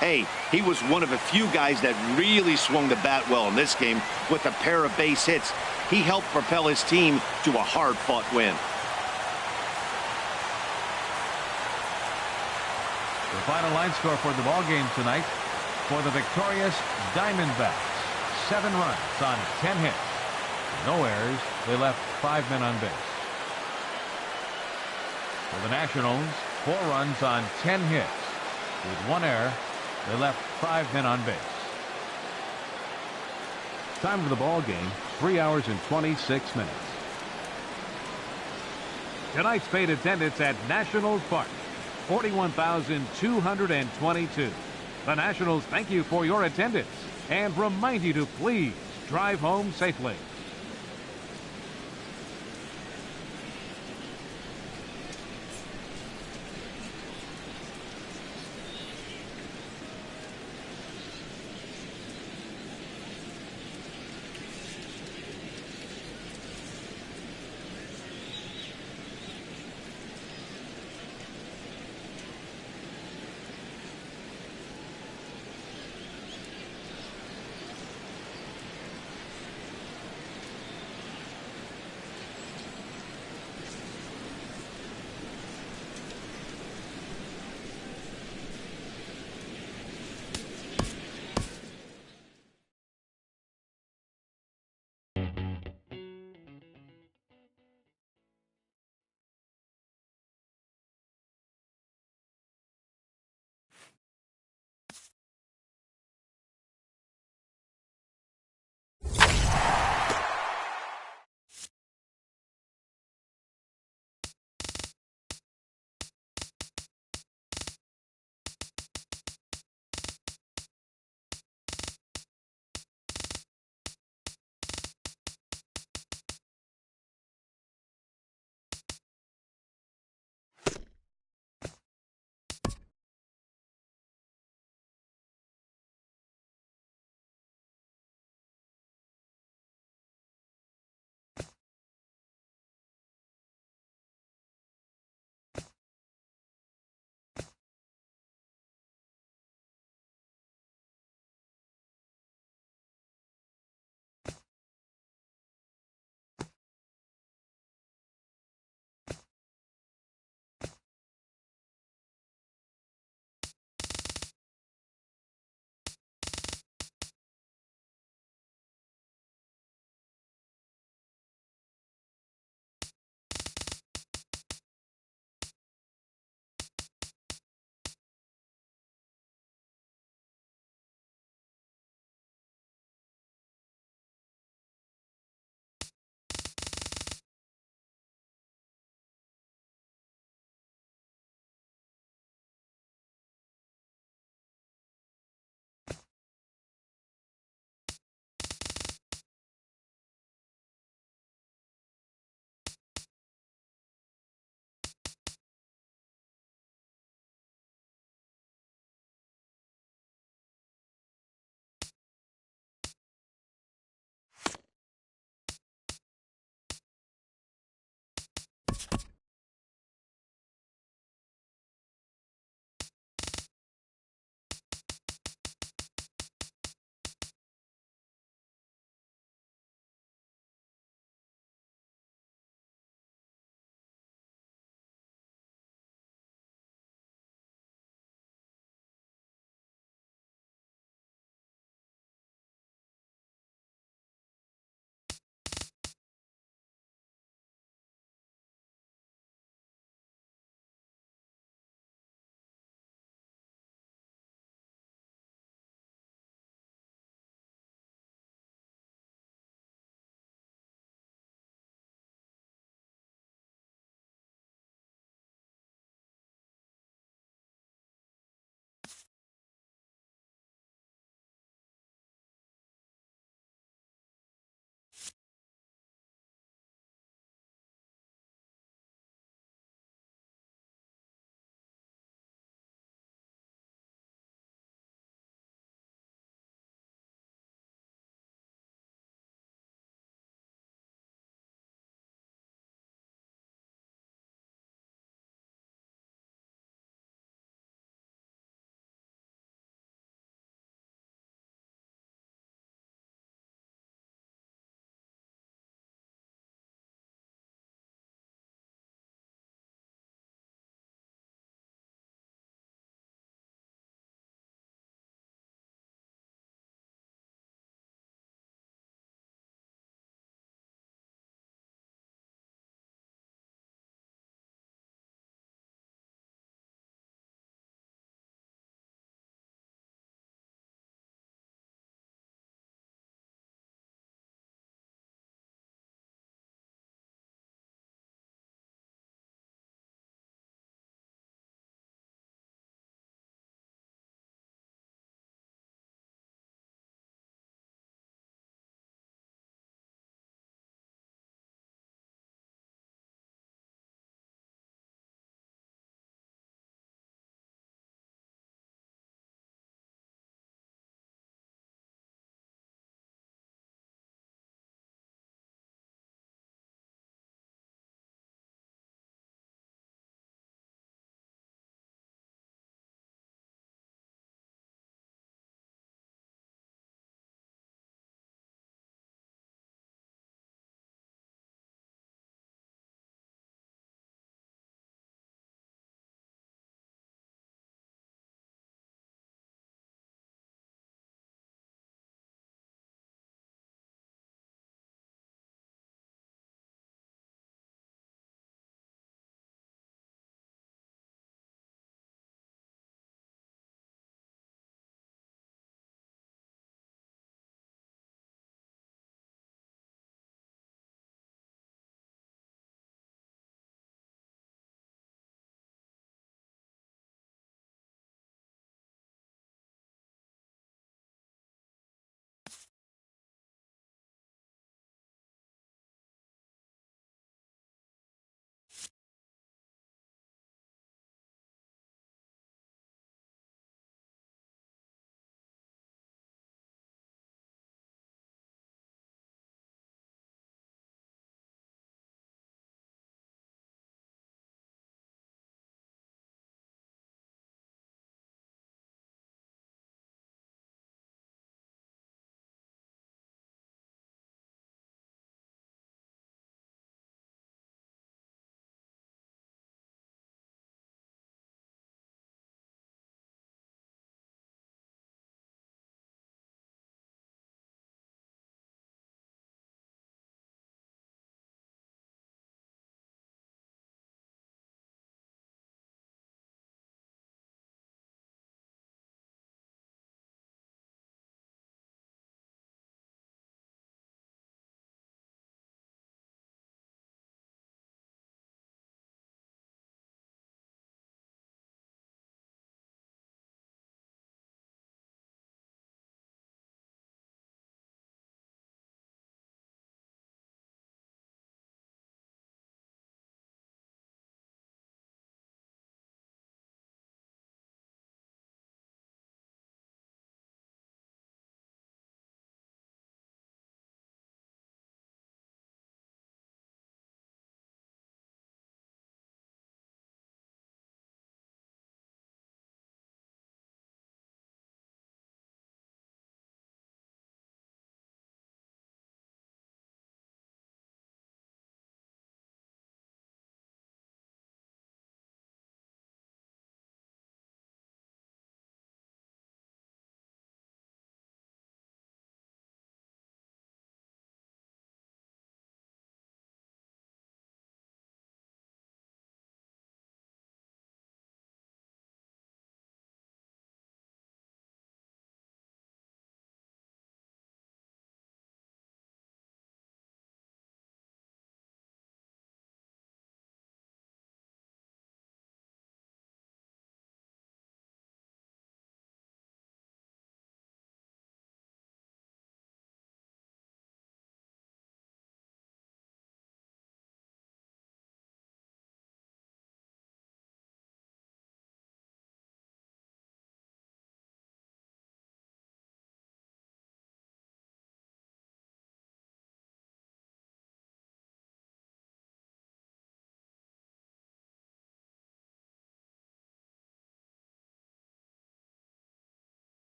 Hey, he was one of a few guys that really swung the bat well in this game with a pair of base hits. He helped propel his team to a hard-fought win. The final line score for the ball game tonight for the victorious Diamondbacks. 7 runs on 10 hits. No errors. They left 5 men on base. For the Nationals, 4 runs on 10 hits. With 1 error, they left 5 men on base. Time of the ball game, 3 hours and 26 minutes. Tonight's paid attendance at Nationals Park, 41,222. The Nationals thank you for your attendance and remind you to please drive home safely.